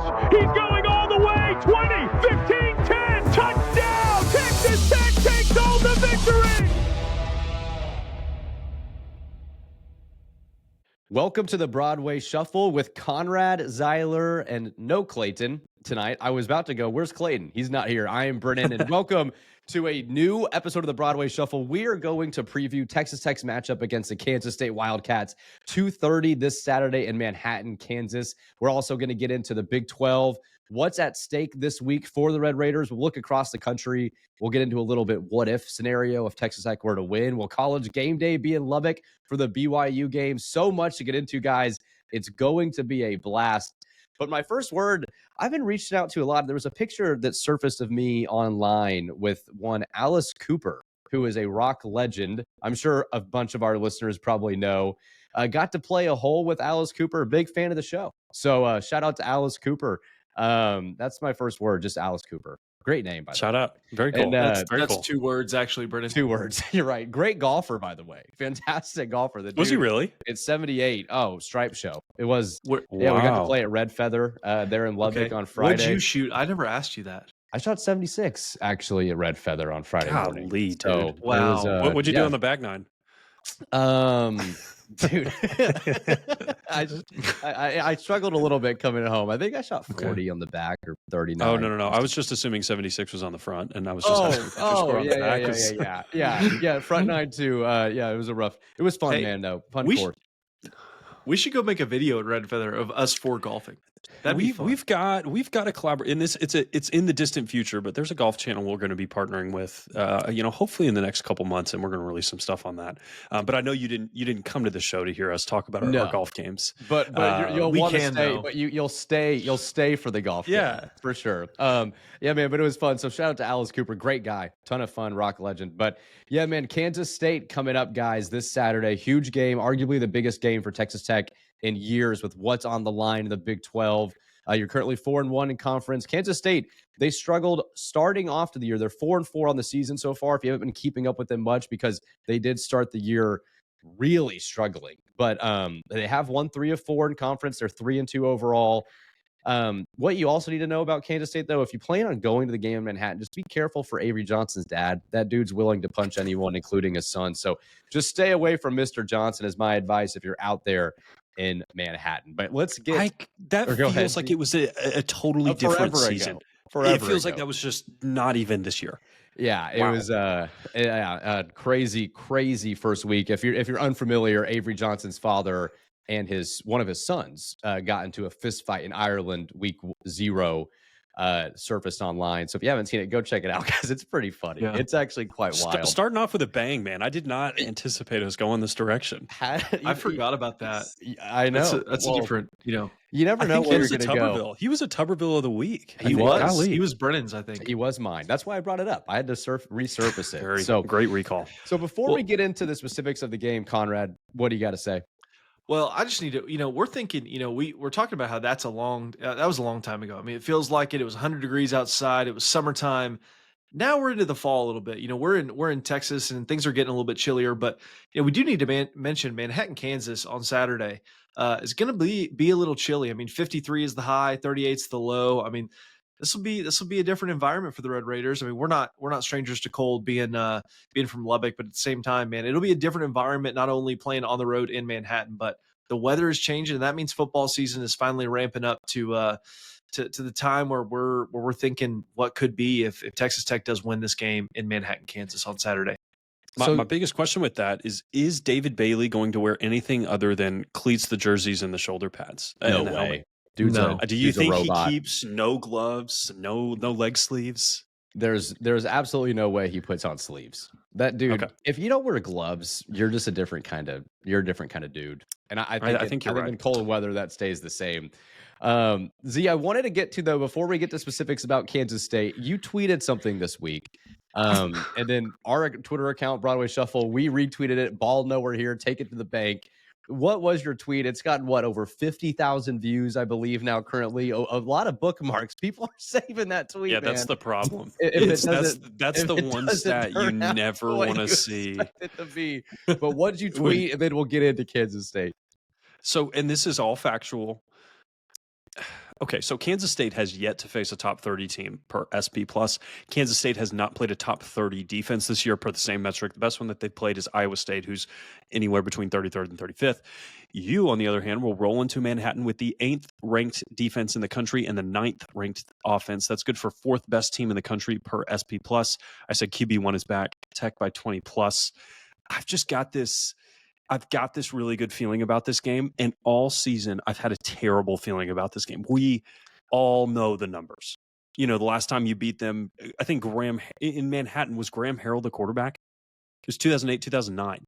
He's going all the way. 20, 15, 10. Touchdown. Texas Tech takes home the victory. Welcome to the Broadway Shuffle with Conrad, Zyler, and no Clayton tonight. I was about to go, where's Clayton? He's not here. I am Brennan, and welcome to a new episode of the Broadway Shuffle. We are going to preview Texas Tech's matchup against the Kansas State Wildcats, 2:30 this Saturday in Manhattan, Kansas. We're also going to get into the Big 12. What's at stake this week for the Red Raiders? We'll look across the country. We'll get into a little bit what-if scenario if Texas Tech were to win. Will College game day be in Lubbock for the BYU game? So much to get into, guys. It's going to be a blast. But my first word, I've been reaching out to a lot. There was a picture that surfaced of me online with one Alice Cooper, who is a rock legend. I'm sure a bunch of our listeners probably know. Got to play a hole with Alice Cooper. Big fan of the show. So shout out to Alice Cooper. That's my first word, just Alice Cooper. Great name, by the way. Shout out. Very cool. And, that's very That's cool. 2 words, actually, Brennan. 2 words. You're right. Great golfer, by the way. Fantastic golfer. Was he really? It's 78. Oh, Stripe Show. It was. Wow. Yeah, we got to play at Red Feather there in Lubbock on Friday. What'd you shoot? I never asked you that. I shot 76 actually at Red Feather on Friday morning. Golly, dude. So Wow. it was, What'd you do on the back nine? Dude, I struggled a little bit coming home. I think I shot 40 on the back or 39. Oh, no. I was just assuming 76 was on the front, and I was just asking for your score on the back. Yeah. Front nine too. Yeah, it was it was fun, man. Though fun course. We should go make a video at Red Feather of us 4 golfing. That'd be fun. We've got to collaborate in this. It's in the distant future, but there's a golf channel we're going to be partnering with, hopefully in the next couple months, and we're going to release some stuff on that. But I know you didn't come to the show to hear us talk about our golf games. But you'll want to stay. Though. But you'll stay for the golf. Yeah, game, for sure. Yeah, man. But it was fun. So shout out to Alice Cooper, great guy, ton of fun, rock legend. But yeah, man, Kansas State coming up, guys, this Saturday, huge game, arguably the biggest game for Texas Tech in years with what's on the line in the Big 12. You're currently 4-1 in conference. Kansas State, they struggled starting off to the year. They're 4-4 on the season so far. If you haven't been keeping up with them much, because they did start the year really struggling. But they have won 3 of 4 in conference. They're 3-2 overall. What you also need to know about Kansas State, though, if you plan on going to the game in Manhattan, just be careful for Avery Johnson's dad. That dude's willing to punch anyone, including his son. So just stay away from Mr. Johnson is my advice if you're out there in Manhattan. But let's get feels like it was a totally different season. It feels like that was just not even this year. Yeah, it was a crazy first week. If you're unfamiliar, Avery Johnson's father and one of his sons got into a fist fight in Ireland week 0. Surfaced online. So if you haven't seen it, go check it out, because it's pretty funny. Yeah. It's actually quite wild. Starting off with a bang, man. I did not anticipate us going this direction. I forgot about that. I know. That's a different, You never know where you're going to go. He was a Tuberville of the week. He was Brennan's, I think. He was mine. That's why I brought it up. I had to resurface it. Great recall. So before we get into the specifics of the game, Conrad, what do you got to say? Well, I just need to, we're thinking, we're talking about how that was a long time ago. I mean, it feels like it was 100 degrees outside. It was summertime. Now we're into the fall a little bit. We're in Texas, and things are getting a little bit chillier, but we do need to mention Manhattan, Kansas on Saturday is going to be a little chilly. I mean, 53 is the high, 38 is the low. I mean, this will be a different environment for the Red Raiders. I mean, we're not strangers to cold being from Lubbock, but at the same time, man, it'll be a different environment, not only playing on the road in Manhattan, but the weather is changing, and that means football season is finally ramping up to the time where we're thinking what could be if Texas Tech does win this game in Manhattan, Kansas on Saturday. My biggest question with that is David Bailey going to wear anything other than cleats, the jerseys, and the shoulder pads? No way. Do you think he keeps no gloves, no leg sleeves? There's absolutely no way he puts on sleeves. That dude, if you don't wear gloves, you're just a different kind of dude. And I think you're right. In cold weather, that stays the same. Z, I wanted to get to, though, before we get to specifics about Kansas State, you tweeted something this week. And then our Twitter account, Broadway Shuffle, we retweeted it. Ball nowhere here. Take it to the bank. What was your tweet? It's gotten over 50,000 views, I believe, now currently. A lot of bookmarks. People are saving that tweet. Yeah, that's the problem. That's the one stat you never want to see. It to be. But what did you tweet? And then we'll get into Kansas State. So, and this is all factual. Okay, so Kansas State has yet to face a top 30 team per SP+. Kansas State has not played a top 30 defense this year per the same metric. The best one that they've played is Iowa State, who's anywhere between 33rd and 35th. You, on the other hand, will roll into Manhattan with the 8th ranked defense in the country and the 9th ranked offense. That's good for 4th best team in the country per SP+. I said QB1 is back, Tech by 20+. I've got this really good feeling about this game, and all season I've had a terrible feeling about this game. We all know the numbers. The last time you beat them, I think Graham in Manhattan, was Graham Harrell the quarterback? It was 2008, 2009.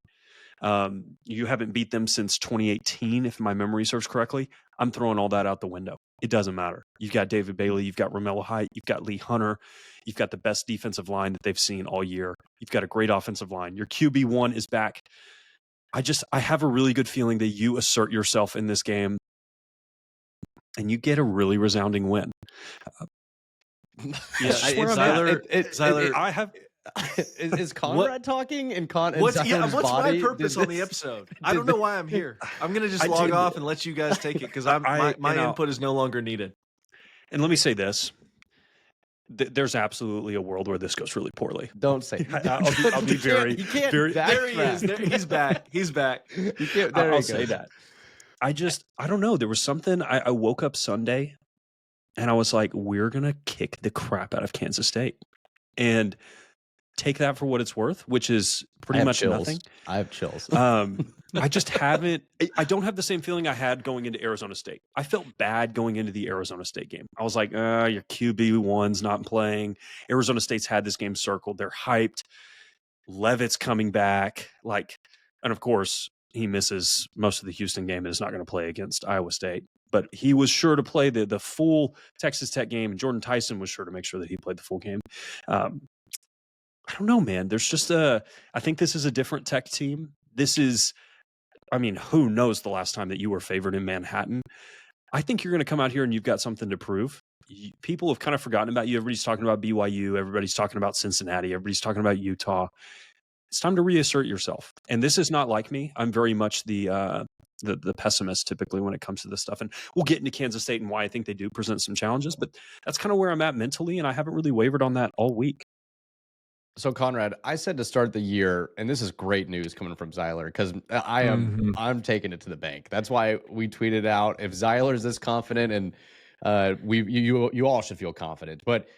You haven't beat them since 2018, if my memory serves correctly. I'm throwing all that out the window. It doesn't matter. You've got David Bailey, you've got Romello Height, you've got Lee Hunter, you've got the best defensive line that they've seen all year. You've got a great offensive line. Your QB1 is back. I have a really good feeling that you assert yourself in this game and you get a really resounding win. Zyler, I have. Is Conrad talking? And what's Zyler's my body? purpose on the episode? I don't know why I'm here. I'm going to just log off and let you guys take it because my input is no longer needed. And let me say this. There's absolutely a world where this goes really poorly. Don't say. I'll be very. There he is. He's back. He's back. I'll say that. I don't know. There was something. I woke up Sunday, and I was like, "We're gonna kick the crap out of Kansas State," and take that for what it's worth, which is pretty much nothing. I have chills. I just haven't. I don't have the same feeling I had going into Arizona State. I felt bad going into the Arizona State game. I was like, your QB1's not playing. Arizona State's had this game circled. They're hyped. Levitt's coming back. And of course, he misses most of the Houston game and is not going to play against Iowa State. But he was sure to play the full Texas Tech game, and Jordan Tyson was sure to make sure that he played the full game. I don't know, man. There's just I think this is a different Tech team. Who knows the last time that you were favored in Manhattan? I think you're going to come out here and you've got something to prove. People have kind of forgotten about you. Everybody's talking about BYU. Everybody's talking about Cincinnati. Everybody's talking about Utah. It's time to reassert yourself. And this is not like me. I'm very much the pessimist typically when it comes to this stuff. And we'll get into Kansas State and why I think they do present some challenges. But that's kind of where I'm at mentally, and I haven't really wavered on that all week. So Conrad, I said to start the year, and this is great news coming from Zyler because I'm taking it to the bank. That's why we tweeted out if Zyler's this confident, and you all should feel confident. But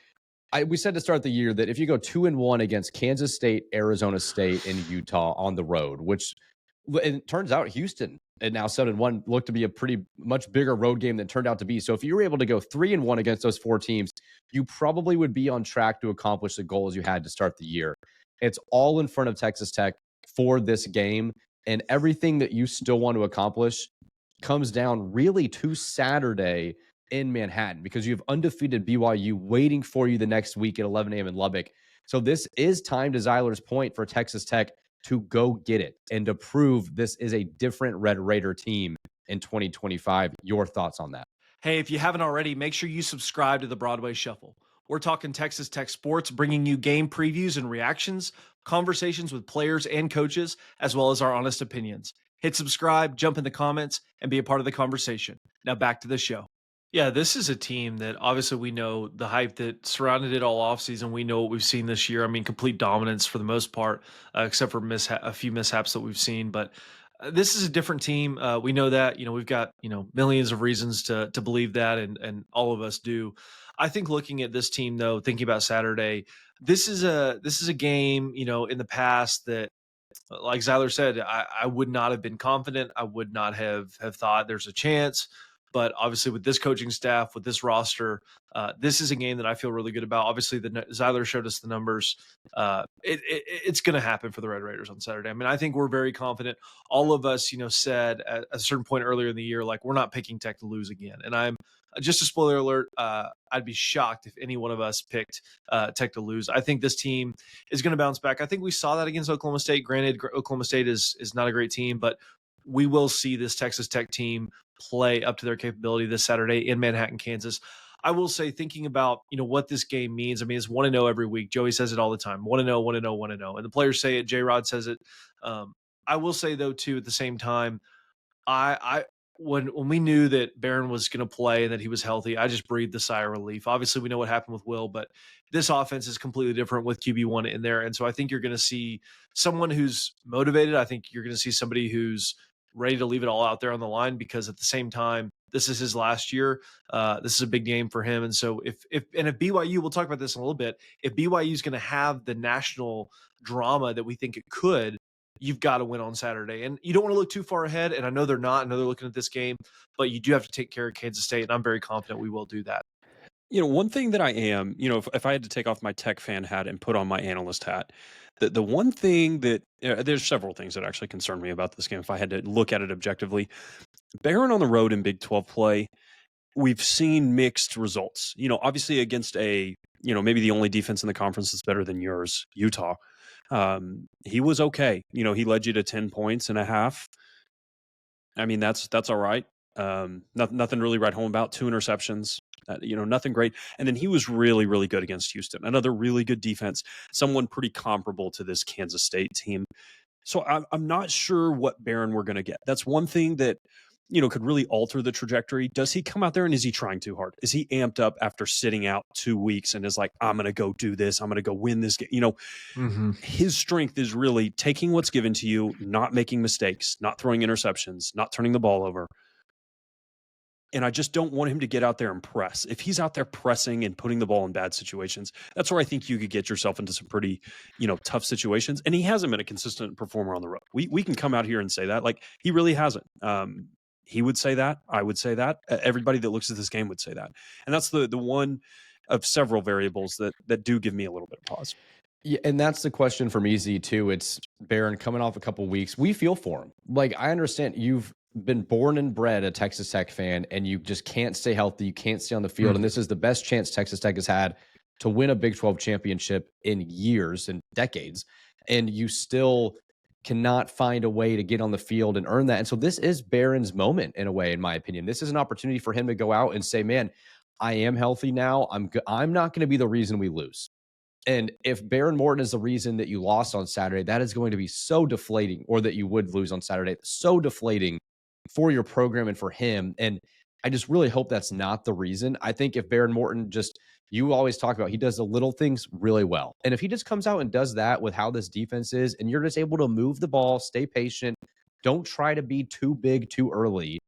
we said to start the year that if you go 2-1 against Kansas State, Arizona State, and Utah on the road, which it turns out Houston and now 7-1 looked to be a pretty much bigger road game than it turned out to be. So if you were able to go 3-1 against those 4 teams, you probably would be on track to accomplish the goals you had to start the year. It's all in front of Texas Tech for this game, and everything that you still want to accomplish comes down really to Saturday in Manhattan because you have undefeated BYU waiting for you the next week at 11 a.m. in Lubbock. So this is time, to Zyler's point, for Texas Tech to go get it and to prove this is a different Red Raider team in 2025. Your thoughts on that? Hey, if you haven't already, make sure you subscribe to the Broadway Shuffle. We're talking Texas Tech sports, bringing you game previews and reactions, conversations with players and coaches, as well as our honest opinions. Hit subscribe, jump in the comments, and be a part of the conversation. Now back to the show. Yeah, this is a team that obviously we know the hype that surrounded it all offseason. We know what we've seen this year. Complete dominance for the most part, except for a few mishaps that we've seen. But this is a different team. We know that. We've got millions of reasons to believe that, and all of us do. I think looking at this team, though, thinking about Saturday, this is a game. In the past that, like Zyler said, I would not have been confident. I would not have thought there's a chance. But obviously with this coaching staff, with this roster, this is a game that I feel really good about. Obviously, Zyler showed us the numbers. It's going to happen for the Red Raiders on Saturday. I think we're very confident. All of us, said at a certain point earlier in the year, we're not picking Tech to lose again. And I'm just a spoiler alert. I'd be shocked if any one of us picked Tech to lose. I think this team is going to bounce back. I think we saw that against Oklahoma State. Granted, Oklahoma State is not a great team, but we will see this Texas Tech team play up to their capability this Saturday in Manhattan, Kansas. I will say, thinking about, what this game means, it's 1-0 every week. Joey says it all the time, 1-0, 1-0, 1-0. And the players say it. J-Rod says it. I will say, though, too, at the same time, I when we knew that Behren was going to play and that he was healthy, I just breathed a sigh of relief. Obviously, we know what happened with Will, but this offense is completely different with QB1 in there. And so I think you're going to see someone who's motivated. I think you're going to see somebody who's ready to leave it all out there on the line, because at the same time, this is his last year. This is a big game for him. And so if BYU, we'll talk about this in a little bit, if BYU is going to have the national drama that we think it could, you've got to win on Saturday. And you don't want to look too far ahead. And I know they're not. I know they're looking at this game, but you do have to take care of Kansas State. And I'm very confident we will do that. One thing that I am, if I had to take off my Tech fan hat and put on my analyst hat, the one thing that there's several things that actually concern me about this game. If I had to look at it objectively, Behren on the road in Big 12 play, we've seen mixed results. Obviously against maybe the only defense in the conference that's better than yours, Utah. He was okay. He led you to 10 points and a half. I mean, that's all right. Nothing really right home about. 2 interceptions. Nothing great. And then he was really, really good against Houston. Another really good defense. Someone pretty comparable to this Kansas State team. So I'm not sure what Behren we're going to get. That's one thing that could really alter the trajectory. Does he come out there and is he trying too hard? Is he amped up after sitting out 2 weeks and is like, I'm going to go do this. I'm going to go win this game. His strength is really taking what's given to you, not making mistakes, not throwing interceptions, not turning the ball over. And I just don't want him to get out there and press. If he's out there pressing and putting the ball in bad situations, that's where I think you could get yourself into some pretty, tough situations. And he hasn't been a consistent performer on the road. We can come out here and say that. Like, he really hasn't. He would say that. I would say that. Everybody that looks at this game would say that. And that's the one of several variables that do give me a little bit of pause. Yeah, and that's the question from Easy too. It's Behren coming off a couple weeks. We feel for him. Like, I understand you've been born and bred a Texas Tech fan, and you just can't stay healthy. You can't stay on the field. And this is the best chance Texas Tech has had to win a Big 12 championship in years and decades. And you still cannot find a way to get on the field and earn that. And so this is Behren's moment in a way, in my opinion. This is an opportunity for him to go out and say, man, I am healthy now. I'm not going to be the reason we lose. And if Behren Morton is the reason that you lost on Saturday, that is going to be so deflating, or that you would lose on Saturday, so deflating for your program and for him. And I just really hope that's not the reason. I think if Behren Morton you always talk about, he does the little things really well. And if he just comes out and does that with how this defense is, and you're just able to move the ball, stay patient, don't try to be too big too early,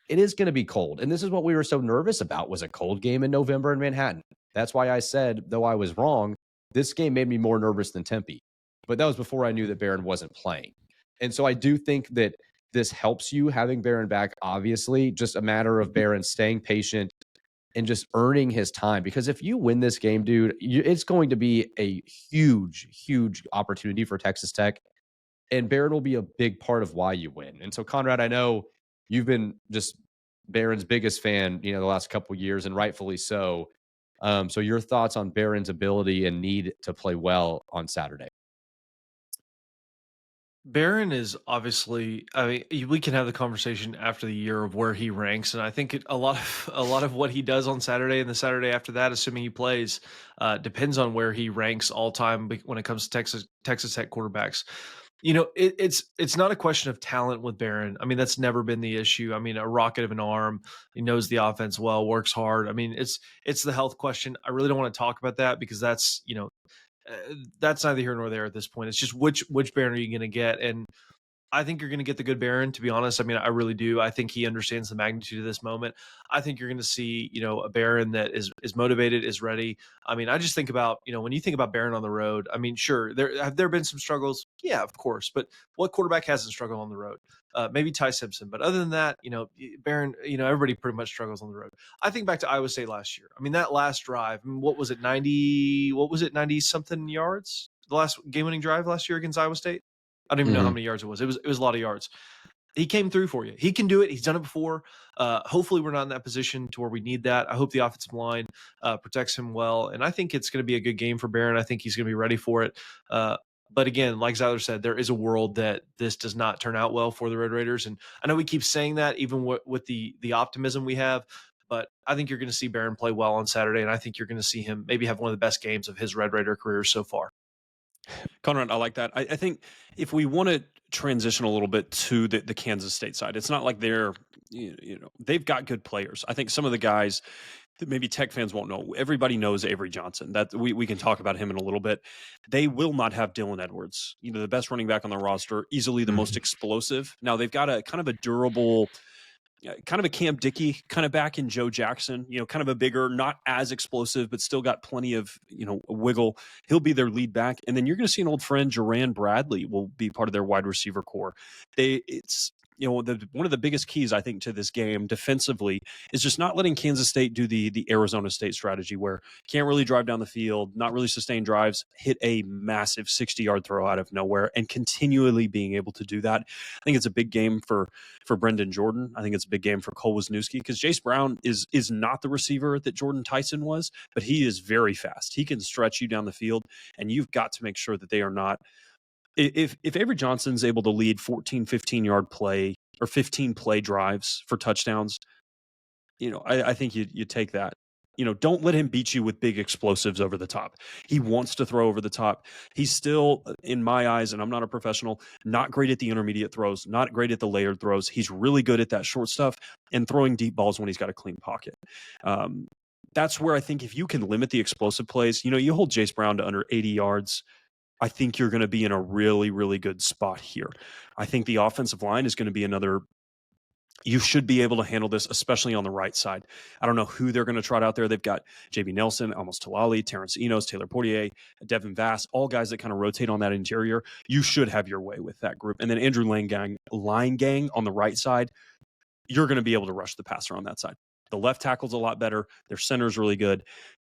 it is going to be cold. And this is what we were so nervous about, was a cold game in November in Manhattan. That's why I said, though I was wrong, this game made me more nervous than Tempe. But that was before I knew that Behren wasn't playing. And so I do think that this helps you having Behren back, obviously, just a matter of Behren staying patient and just earning his time. Because if you win this game, dude, it's going to be a huge, huge opportunity for Texas Tech. And Behren will be a big part of why you win. And so, Conrad, I know you've been just Behren's biggest fan, the last couple of years, and rightfully so. So your thoughts on Behren's ability and need to play well on Saturday? Behren is obviously, I mean, we can have the conversation after the year of where he ranks, and I think a lot of what he does on Saturday and the Saturday after that, assuming he plays, depends on where he ranks all time when it comes to Texas Tech quarterbacks. It's not a question of talent with Behren. I mean, that's never been the issue. I mean, a rocket of an arm. He knows the offense well, works hard. I mean, it's the health question. I really don't want to talk about that, because that's neither here nor there at this point. It's just which Behren are you going to get? And I think you're going to get the good Behren, to be honest. I mean, I really do. I think he understands the magnitude of this moment. I think you're going to see, a Behren that is motivated, is ready. I mean, I just think about, when you think about Behren on the road, I mean, sure, have there been some struggles? Yeah, of course. But what quarterback hasn't struggled on the road? Maybe Ty Simpson. But other than that, Behren, everybody pretty much struggles on the road. I think back to Iowa State last year. I mean, that last drive, what was it, 90 something yards? The last game-winning drive last year against Iowa State? I don't even know how many yards it was. It was a lot of yards. He came through for you. He can do it. He's done it before. Hopefully we're not in that position to where we need that. I hope the offensive line protects him well. And I think it's going to be a good game for Behren. I think he's going to be ready for it. But again, like Zyler said, there is a world that this does not turn out well for the Red Raiders. And I know we keep saying that, even with the optimism we have. But I think you're going to see Behren play well on Saturday. And I think you're going to see him maybe have one of the best games of his Red Raider career so far. Conrad, I like that. I think if we want to transition a little bit to the Kansas State side, it's not like they're they've got good players. I think some of the guys that maybe Tech fans won't know. Everybody knows Avery Johnson. That we can talk about him in a little bit. They will not have Dylan Edwards, the best running back on the roster, easily the most explosive. Now they've got a kind of a durable, kind of a Cam Dickey kind of back in Joe Jackson, kind of a bigger, not as explosive, but still got plenty of, wiggle. He'll be their lead back. And then you're going to see an old friend, Jerran Bradley, will be part of their wide receiver core. One of the biggest keys, I think, to this game defensively is just not letting Kansas State do the Arizona State strategy where can't really drive down the field, not really sustain drives, hit a massive 60-yard throw out of nowhere, and continually being able to do that. I think it's a big game for Brendan Jordan. I think it's a big game for Cole Wisniewski because Jace Brown is not the receiver that Jordan Tyson was, but he is very fast. He can stretch you down the field, and you've got to make sure that they are not. If Avery Johnson's able to lead 14, 15-yard play or 15 play drives for touchdowns, I think you take that. Don't let him beat you with big explosives over the top. He wants to throw over the top. He's still, in my eyes, and I'm not a professional, not great at the intermediate throws, not great at the layered throws. He's really good at that short stuff and throwing deep balls when he's got a clean pocket. That's where I think if you can limit the explosive plays, you hold Jace Brown to under 80 yards, I think you're going to be in a really, really good spot here. I think the offensive line is going to be another. You should be able to handle this, especially on the right side. I don't know who they're going to trot out there. They've got J.B. Nelson, Amos Talali, Terrence Enos, Taylor Portier, Devin Vass, all guys that kind of rotate on that interior. You should have your way with that group. And then Andrew line gang on the right side, you're going to be able to rush the passer on that side. The left tackle's a lot better. Their center's really good.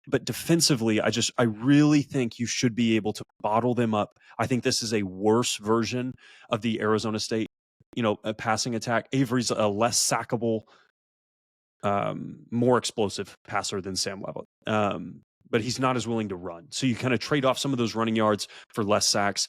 But defensively, I really think you should be able to bottle them up. I think this is a worse version of the Arizona State, a passing attack. Avery's a less sackable, more explosive passer than Sam Leavitt. But he's not as willing to run. So you kind of trade off some of those running yards for less sacks.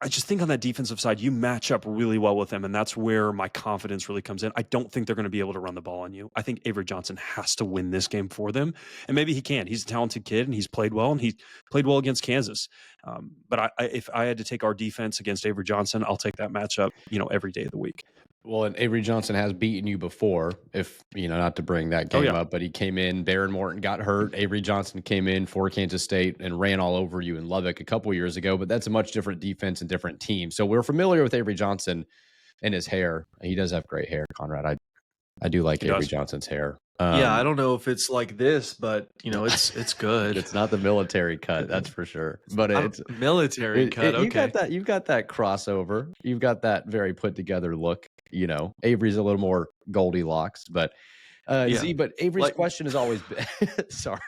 I just think on that defensive side, you match up really well with them, and that's where my confidence really comes in. I don't think they're going to be able to run the ball on you. I think Avery Johnson has to win this game for them, and maybe he can. He's a talented kid, and he's played well, and he played well against Kansas. But if I had to take our defense against Avery Johnson, I'll take that matchup, every day of the week. Well, and Avery Johnson has beaten you before, if, not to bring that game up, but he came in, Behren Morton got hurt. Avery Johnson came in for Kansas State and ran all over you in Lubbock a couple years ago, but that's a much different defense and different team. So we're familiar with Avery Johnson and his hair. He does have great hair, Conrad. I do like Avery Johnson's hair. Yeah, I don't know if it's like this, but it's good. It's not the military cut, that's for sure. But it's military cut. Okay, you've got that crossover. You've got that very put together look. Avery's a little more Goldilocks, but but Avery's question has always been sorry.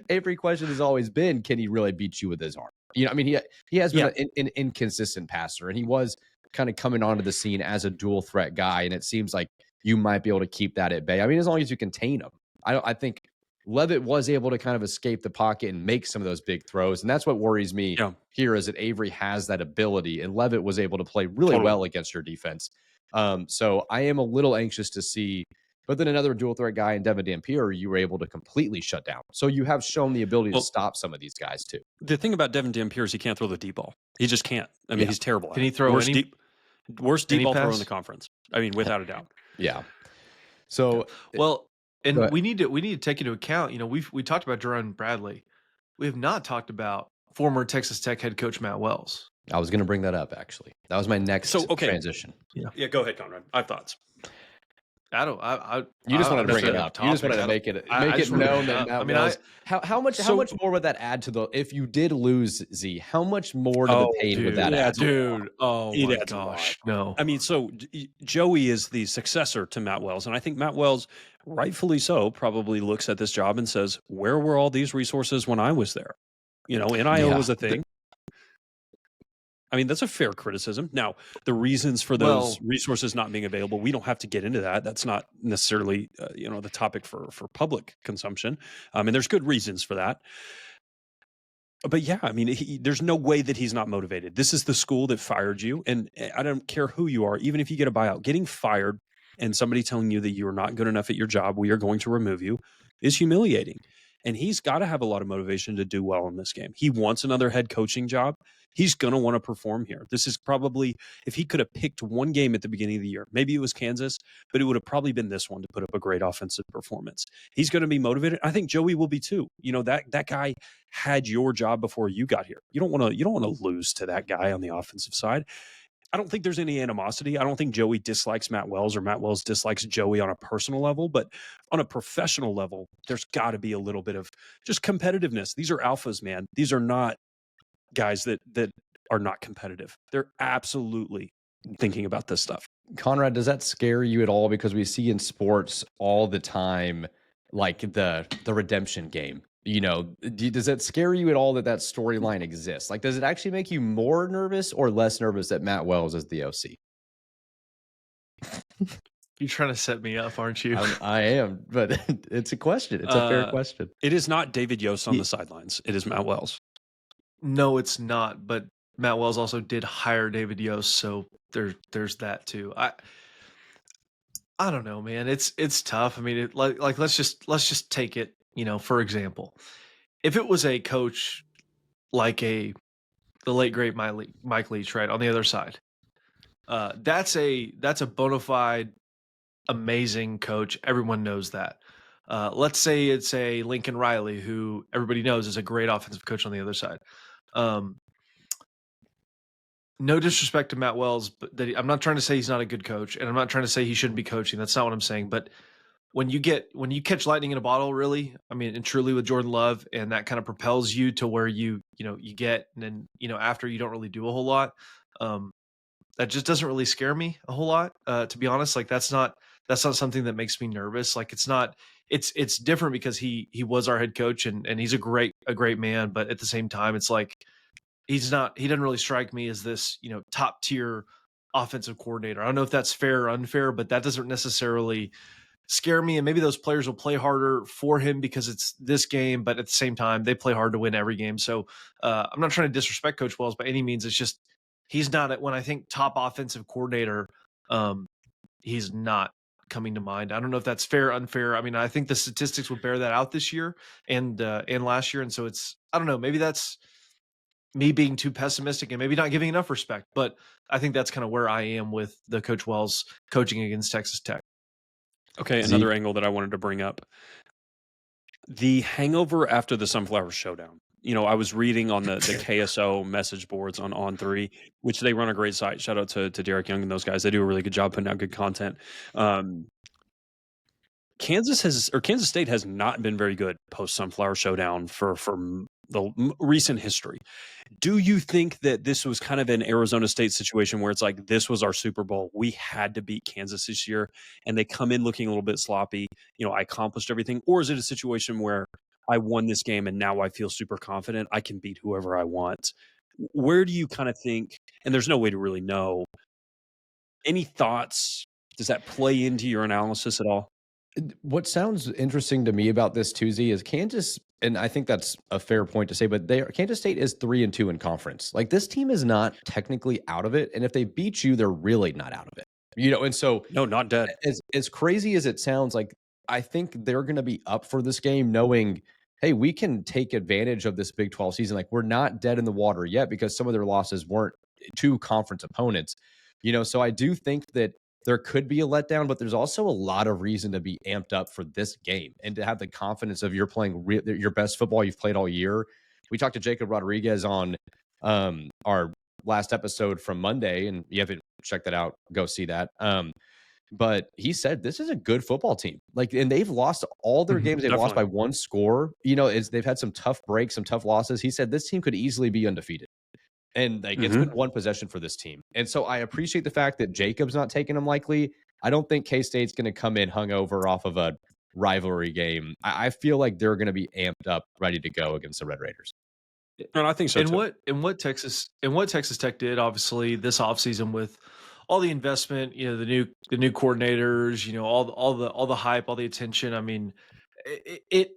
Avery's question has always been, can he really beat you with his arm? He has been an inconsistent passer, and he was kind of coming onto the scene as a dual threat guy, and it seems like you might be able to keep that at bay. As long as you contain him. I think Leavitt was able to kind of escape the pocket and make some of those big throws, and that's what worries me here is that Avery has that ability, and Leavitt was able to play really well against your defense. So I am a little anxious to see, but then another dual threat guy in Devin Dampier, you were able to completely shut down. So you have shown the ability to stop some of these guys too. The thing about Devin Dampier is he can't throw the deep ball. He just can't. He's terrible. Can he throw worst deep ball throw in the conference? Without a doubt. Yeah. So and we need to take into account. We talked about Jerran Bradley. We have not talked about former Texas Tech head coach Matt Wells. I was going to bring that up, actually. That was my next transition. Yeah, go ahead, Conrad. I have thoughts. You just wanted to bring it up. You just wanted to make it known that Matt Wells. How much more would that add to if you did lose Z? How much more to the pain would that add? Dude, oh my gosh, no. So Joey is the successor to Matt Wells, and I think Matt Wells, rightfully so, probably looks at this job and says, "Where were all these resources when I was there?" NIL was a thing. That's a fair criticism. Now, the reasons for those resources not being available, we don't have to get into that. That's not necessarily, the topic for public consumption. And there's good reasons for that. But yeah, there's no way that he's not motivated. This is the school that fired you. And I don't care who you are, even if you get a buyout, getting fired and somebody telling you that you are not good enough at your job, we are going to remove you, is humiliating. and he's got to have a lot of motivation to do well in this game. He wants another head coaching job. He's going to want to perform here. This is probably, if he could have picked one game at the beginning of the year, maybe it was Kansas, but it would have probably been this one to put up a great offensive performance. He's going to be motivated. I think Joey will be too. You know, that guy had your job before you got here. You don't want to lose to that guy on the offensive side. I don't think there's any animosity. I don't think Joey dislikes Matt Wells or Matt Wells dislikes Joey on a personal level, but on a professional level, there's got to be a little bit of just competitiveness. These are alphas, man. These are not guys that are not competitive. They're absolutely thinking about this stuff. Conrad, does that scare you at all? Because we see in sports all the time, like the redemption game. You know, does that scare you at all that storyline exists? Like, does it actually make you more nervous or less nervous that Matt Wells is the OC? You're trying to set me up, aren't you? I am, but it's a question. It's a fair question. It is not David Yost on the sidelines. It is Matt Wells. No, it's not. But Matt Wells also did hire David Yost, so there's that too. I don't know, man. It's tough. I mean, like let's just take it. You know, for example, if it was a coach like the late great Mike Leach, right, on the other side, that's a bona fide amazing coach. Everyone knows that. Let's say it's a Lincoln Riley, who everybody knows is a great offensive coach on the other side. No disrespect to Matt Wells, but I'm not trying to say he's not a good coach, and I'm not trying to say he shouldn't be coaching. That's not what I'm saying. But when you catch lightning in a bottle, really, I mean, and truly with Jordan Love, and that kind of propels you to where you get, and then after you don't really do a whole lot. That just doesn't really scare me a whole lot, to be honest. Like that's not something that makes me nervous. Like it's different because he was our head coach and he's a great man, but at the same time, it's like he doesn't really strike me as this top tier offensive coordinator. I don't know if that's fair or unfair, but that doesn't necessarily scare me. And maybe those players will play harder for him because it's this game, but at the same time, they play hard to win every game. So I'm not trying to disrespect Coach Wells by any means. It's just he's not, when I think top offensive coordinator, he's not coming to mind. I don't know if that's fair or unfair. I mean, I think the statistics would bear that out this year and last year. And so I don't know, maybe that's me being too pessimistic and maybe not giving enough respect, but I think that's kind of where I am with the Coach Wells coaching against Texas Tech. Okay, another angle that I wanted to bring up. The hangover after the Sunflower Showdown. I was reading on the KSO message boards on On3, which they run a great site. Shout out to Derek Young and those guys. They do a really good job putting out good content. Kansas State has not been very good post Sunflower Showdown for the recent history. Do you think that this was kind of an Arizona State situation where it's like, this was our Super Bowl, we had to beat Kansas this year, and they come in looking a little bit sloppy, I accomplished everything? Or is it a situation where I won this game and now I feel super confident I can beat whoever I want? Where do you kind of think, and there's no way to really know, any thoughts? Does that play into your analysis at all? What sounds interesting to me about this, Tuesday, is Kansas, and I think that's a fair point to say, but Kansas State is 3-2 in conference. Like, this team is not technically out of it, and if they beat you, they're really not out of it. And so no, not dead. As crazy as it sounds, like, I think they're going to be up for this game, knowing, hey, we can take advantage of this Big 12 season. Like, we're not dead in the water yet because some of their losses weren't to conference opponents. So I do think that there could be a letdown, but there's also a lot of reason to be amped up for this game and to have the confidence of you're playing your best football you've played all year. We talked to Jacob Rodriguez on our last episode from Monday, and you haven't checked that out, go see that. But he said this is a good football team. Like, and they've lost all their games. They've lost by one score. They've had some tough breaks, some tough losses. He said this team could easily be undefeated. And it's been one possession for this team. And so I appreciate the fact that Jacob's not taking them likely. I don't think K-State's going to come in hungover off of a rivalry game. I feel like they're going to be amped up, ready to go against the Red Raiders. And I think so too. What Texas Tech did, obviously, this offseason with all the investment, the new coordinators, all the hype, all the attention. I mean,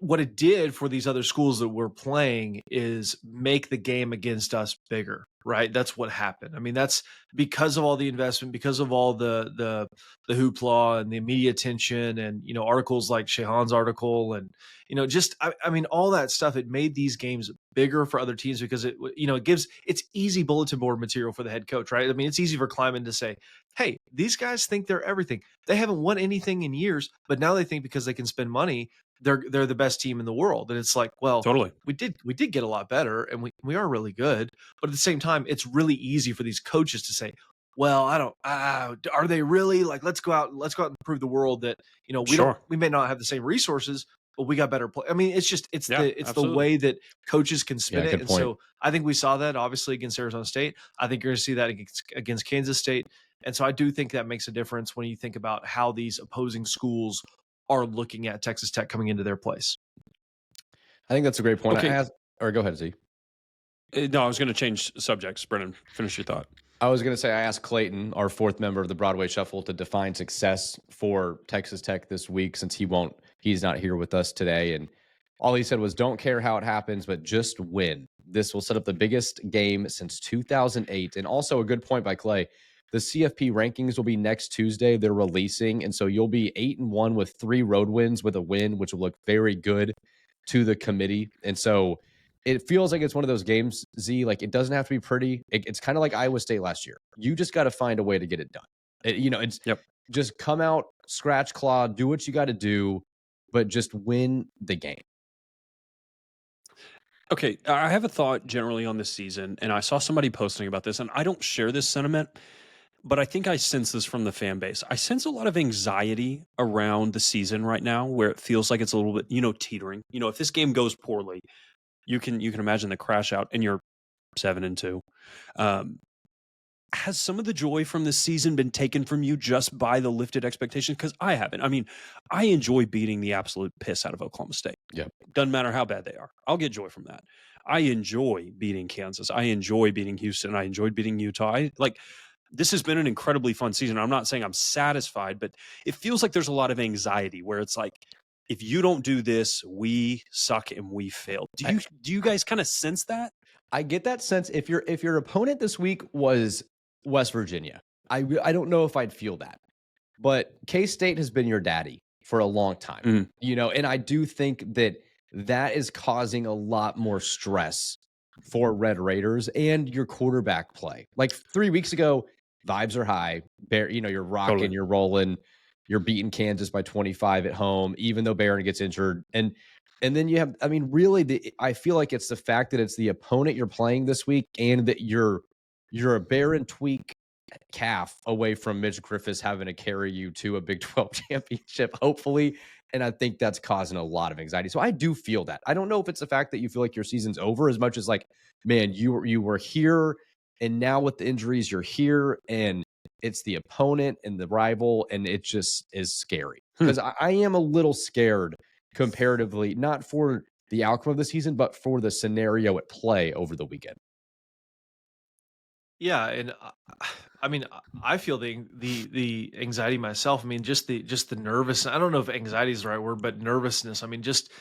what it did for these other schools that we're playing is make the game against us bigger. right? That's what happened. I mean, that's because of all the investment, because of all the hoopla and the media attention, and articles like Shehan's article, and just I mean all that stuff. It made these games bigger for other teams because it's easy bulletin board material for the head coach, right? I mean, it's easy for Kleiman to say, hey, these guys think they're everything. They haven't won anything in years, but now they think because they can spend money, they're the best team in the world. And it's like, well, Totally. we did get a lot better, and we are really good. But at the same time, it's really easy for these coaches to say, well, I don't are they really, like, let's go out and prove the world that we may not have the same resources, but we got better play. I mean, it's absolutely. the way that coaches can spin Yeah, it. good And point. so I think we saw that obviously against Arizona State. I think you're going to see that against Kansas State. And so I do think that makes a difference when you think about how these opposing schools are looking at Texas Tech coming into their place. I think that's a great point. Okay. Or go ahead, Z. No, I was going to change subjects. Brennan, finish your thought. I was going to say I asked Clayton, our fourth member of the Broadway Shuffle, to define success for Texas Tech this week since he's not here with us today. And all he said was, don't care how it happens, but just win. This will set up the biggest game since 2008. And also a good point by Clay. The CFP rankings will be next Tuesday. They're releasing. And so you'll be 8-1 with 3 road wins with a win, which will look very good to the committee. And so it feels like it's one of those games, Z, like it doesn't have to be pretty. It's kind of like Iowa State last year. You just got to find a way to get it done. It's just come out, scratch claw, do what you got to do, but just win the game. Okay, I have a thought generally on this season, and I saw somebody posting about this, and I don't share this sentiment, but I think I sense this from the fan base. I sense a lot of anxiety around the season right now, where it feels like it's a little bit, teetering. If this game goes poorly, you can imagine the crash out, and you're 7-2. Has some of the joy from this season been taken from you just by the lifted expectations? Because I haven't. I mean, I enjoy beating the absolute piss out of Oklahoma State. Yeah. Doesn't matter how bad they are. I'll get joy from that. I enjoy beating Kansas. I enjoy beating Houston. I enjoyed beating Utah. This has been an incredibly fun season. I'm not saying I'm satisfied, but it feels like there's a lot of anxiety where it's like, if you don't do this, we suck and we fail. Do you guys kind of sense that? I get that sense. If your opponent this week was West Virginia, I don't know if I'd feel that. But K-State has been your daddy for a long time, and I do think that is causing a lot more stress for Red Raiders and your quarterback play. Like 3 weeks ago, vibes are high. You're rocking, Totally. You're rolling, you're beating Kansas by 25 at home, even though Behren gets injured. And then you have, I mean, really, I feel like it's the fact that it's the opponent you're playing this week, and that you're a Behren tweak calf away from Mitch Griffiths having to carry you to a Big 12 championship, hopefully. And I think that's causing a lot of anxiety. So I do feel that. I don't know if it's the fact that you feel like your season's over as much as like, man, you were here, and now with the injuries, you're here, and it's the opponent and the rival, and it just is scary. Because I am a little scared comparatively, not for the outcome of the season, but for the scenario at play over the weekend. Yeah, and I mean, I feel the anxiety myself. I mean, just the nervous. I don't know if anxiety is the right word, but nervousness. I mean, just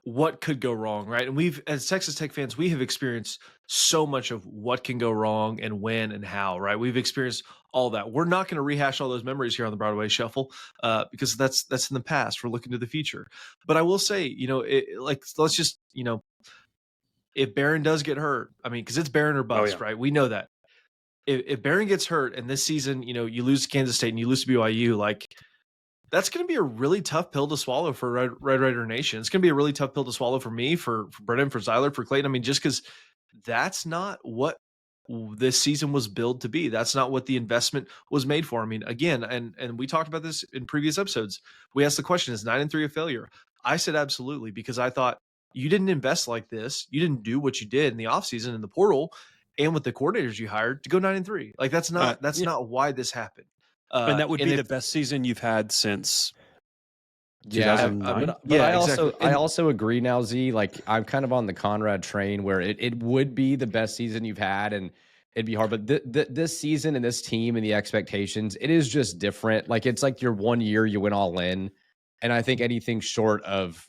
what could go wrong, right? And we've, as Texas Tech fans, we have experienced so much of what can go wrong and when and how, right? We've experienced all that. We're not going to rehash all those memories here on the Broadway Shuffle because that's in the past. We're looking to the future. But I will say, let's just, if Behren does get hurt, I mean, because it's Behren or bust, right? We know that. If Behren gets hurt and this season, you lose to Kansas State and you lose to BYU, like, that's going to be a really tough pill to swallow for Red Raider Nation. It's going to be a really tough pill to swallow for me, for Brennan, for Zyler, for Clayton. I mean, just because that's not what this season was billed to be. That's not what the investment was made for. I mean, again, and we talked about this in previous episodes. We asked the question, is 9-3 a failure? I said absolutely, because I thought you didn't invest like this. You didn't do what you did in the offseason in the portal and with the coordinators you hired to go 9-3. Like, that's not not why this happened. And that would be the best season you've had since 2009. But I also agree now, Z. Like, I'm kind of on the Conrad train where it would be the best season you've had, and it'd be hard. But this season and this team and the expectations, it is just different. Like, it's like your 1 year you went all in, and I think anything short of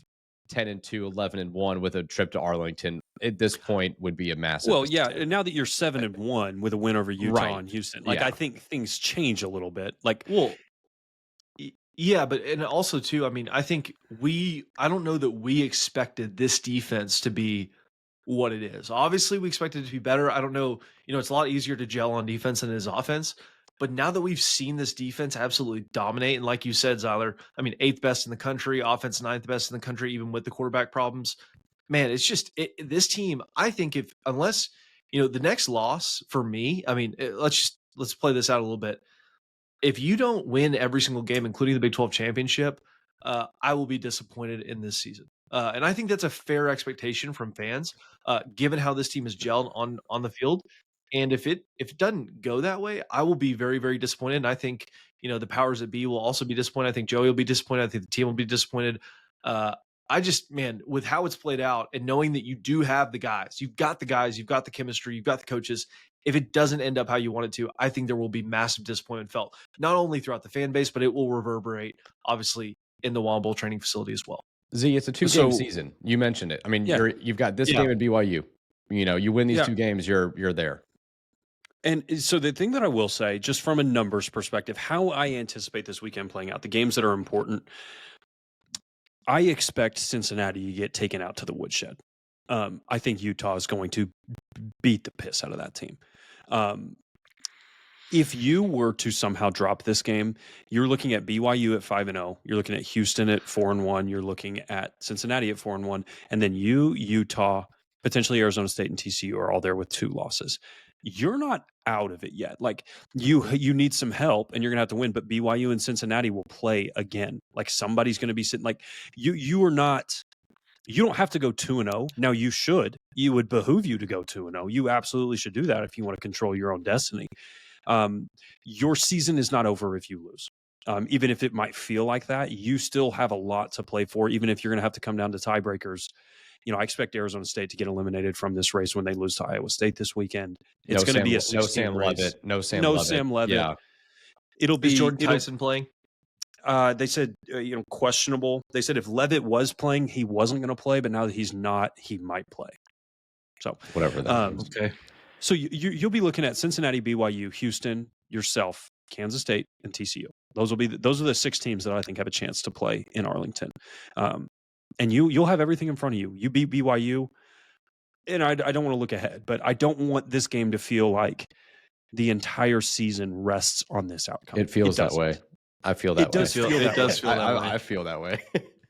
10-2, 11-1 with a trip to Arlington at this point would be a massive. Well, yeah. And now that you're 7-1 with a win over Utah and Houston, like Yeah. I think things change a little bit. Like, Well, yeah, but and also too, I mean, I think I don't know that we expected this defense to be what it is. Obviously, we expected it to be better. I don't know, it's a lot easier to gel on defense than it is offense. But now that we've seen this defense absolutely dominate, and like you said, Zyler, I mean, 8th best in the country, offense 9th best in the country, even with the quarterback problems. Man, it's just this team. I think unless the next loss for me, I mean, let's play this out a little bit. If you don't win every single game, including the Big 12 championship, I will be disappointed in this season. And I think that's a fair expectation from fans, given how this team is gelled on the field. And if it doesn't go that way, I will be very, very disappointed. And I think, the powers that be will also be disappointed. I think Joey will be disappointed. I think the team will be disappointed. Man, with how it's played out and knowing that you do have the guys, you've got the chemistry, you've got the coaches. If it doesn't end up how you want it to, I think there will be massive disappointment felt, not only throughout the fan base, but it will reverberate, obviously, in the Womble training facility as well. Z, it's a 2-game season. You mentioned it. I mean, you've got this game at BYU. You win these 2 games, you're there. And so the thing that I will say, just from a numbers perspective, how I anticipate this weekend playing out, the games that are important, I expect Cincinnati to get taken out to the woodshed. I think Utah is going to beat the piss out of that team. If you were to somehow drop this game, you're looking at BYU at 5-0, you're looking at Houston at 4-1, you're looking at Cincinnati at 4-1, and then Utah, potentially Arizona State and TCU are all there with 2 losses. You're not out of it yet. Like you need some help and you're going to have to win, but BYU and Cincinnati will play again. Like somebody's going to be sitting like you don't have to go 2-0. Now you should. You would behoove you to go 2-0. You absolutely should do that if you want to control your own destiny. Your season is not over if you lose. Even if it might feel like that, you still have a lot to play for, even if you're going to have to come down to tiebreakers. I expect Arizona State to get eliminated from this race when they lose to Iowa State this weekend. It's going to be a 16 race. No Sam Levitt. Yeah. It'll be Is Jordan Tyson playing? They said, questionable. They said if Levitt was playing, he wasn't going to play, but now that he's not, he might play. So whatever that means. Okay. So you'll be looking at Cincinnati, BYU, Houston, yourself, Kansas State, and TCU. Those are the 6 teams that I think have a chance to play in Arlington. And you'll have everything in front of you. You beat BYU, and I don't want to look ahead, but I don't want this game to feel like the entire season rests on this outcome. It feels that way. I feel that way. It does feel that way. I feel that way.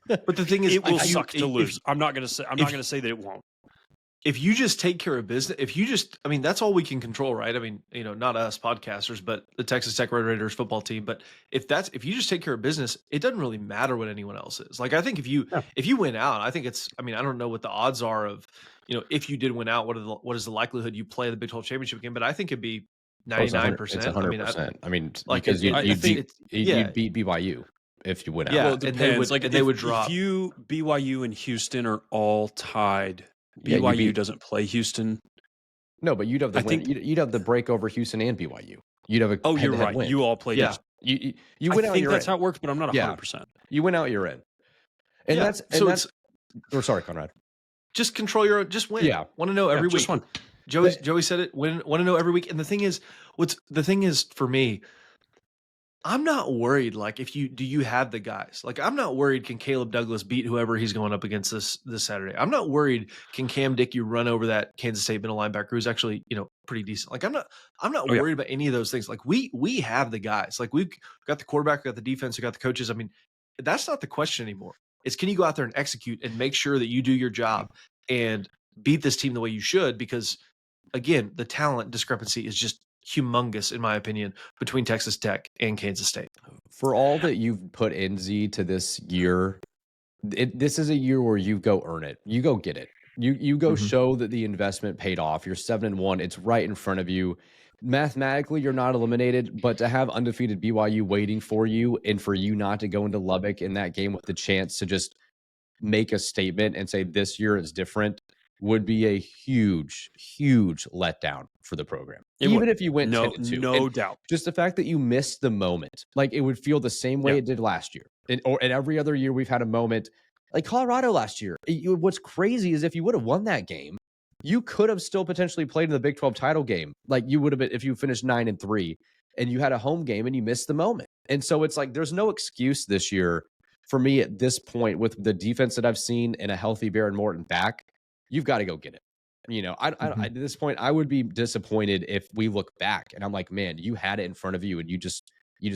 But the thing is, it will suck to lose. I'm not going to say that it won't. If you just take care of business, that's all we can control, right? I mean, not us podcasters, but the Texas Tech Red Raiders football team. But if you just take care of business, it doesn't really matter what anyone else is. Like, I think if you win out, I think I don't know what the odds are of, if you did win out, what is the likelihood you play the Big 12 championship game? But I think it'd be 99%. It's 100%. Like because you'd beat BYU if you win out. Yeah, well, it depends. They would drop. If BYU and Houston are all tied, BYU doesn't play Houston. No, but you'd have the win. You'd have the break over Houston and BYU. You'd have a you're right. Win. You all played. Yeah, you win out. I think that's how it works, but I'm not 100%. You win out, you're in. And that's sorry, Conrad. Just control just win. Yeah, want to know every week. Just win. Joey said it. Want to know every week. And the thing is for me, I'm not worried. Like, do you have the guys? Like, I'm not worried. Can Caleb Douglas beat whoever he's going up against this Saturday? I'm not worried. Can Cam Dickey run over that Kansas State middle linebacker who's actually, pretty decent? Like, I'm not worried about any of those things. Like, we have the guys. Like, we've got the quarterback, we got the defense, we got the coaches. I mean, that's not the question anymore. It's, can you go out there and execute and make sure that you do your job and beat this team the way you should? Because again, the talent discrepancy is just humongous, in my opinion, between Texas Tech and Kansas State. For all that you've put in, Z, to this year, this is a year where you go earn it. You go get it. You go show that the investment paid off. You're 7-1. It's right in front of you. Mathematically, you're not eliminated, but to have undefeated BYU waiting for you and for you not to go into Lubbock in that game with the chance to just make a statement and say this year is different would be a huge, huge letdown for the program. Even if you went 10-2. No doubt. Just the fact that you missed the moment. Like, it would feel the same way it did last year. And every other year we've had a moment, Like Colorado last year. What's crazy is if you would have won that game, you could have still potentially played in the Big 12 title game. Like you would have been if you finished 9-3 and you had a home game and you missed the moment. And so it's like there's no excuse this year for me at this point with the defense that I've seen and a healthy Behren Morton back. You've got to go get it. At this point, I would be disappointed if we look back and I'm like, man, you had it in front of you and you just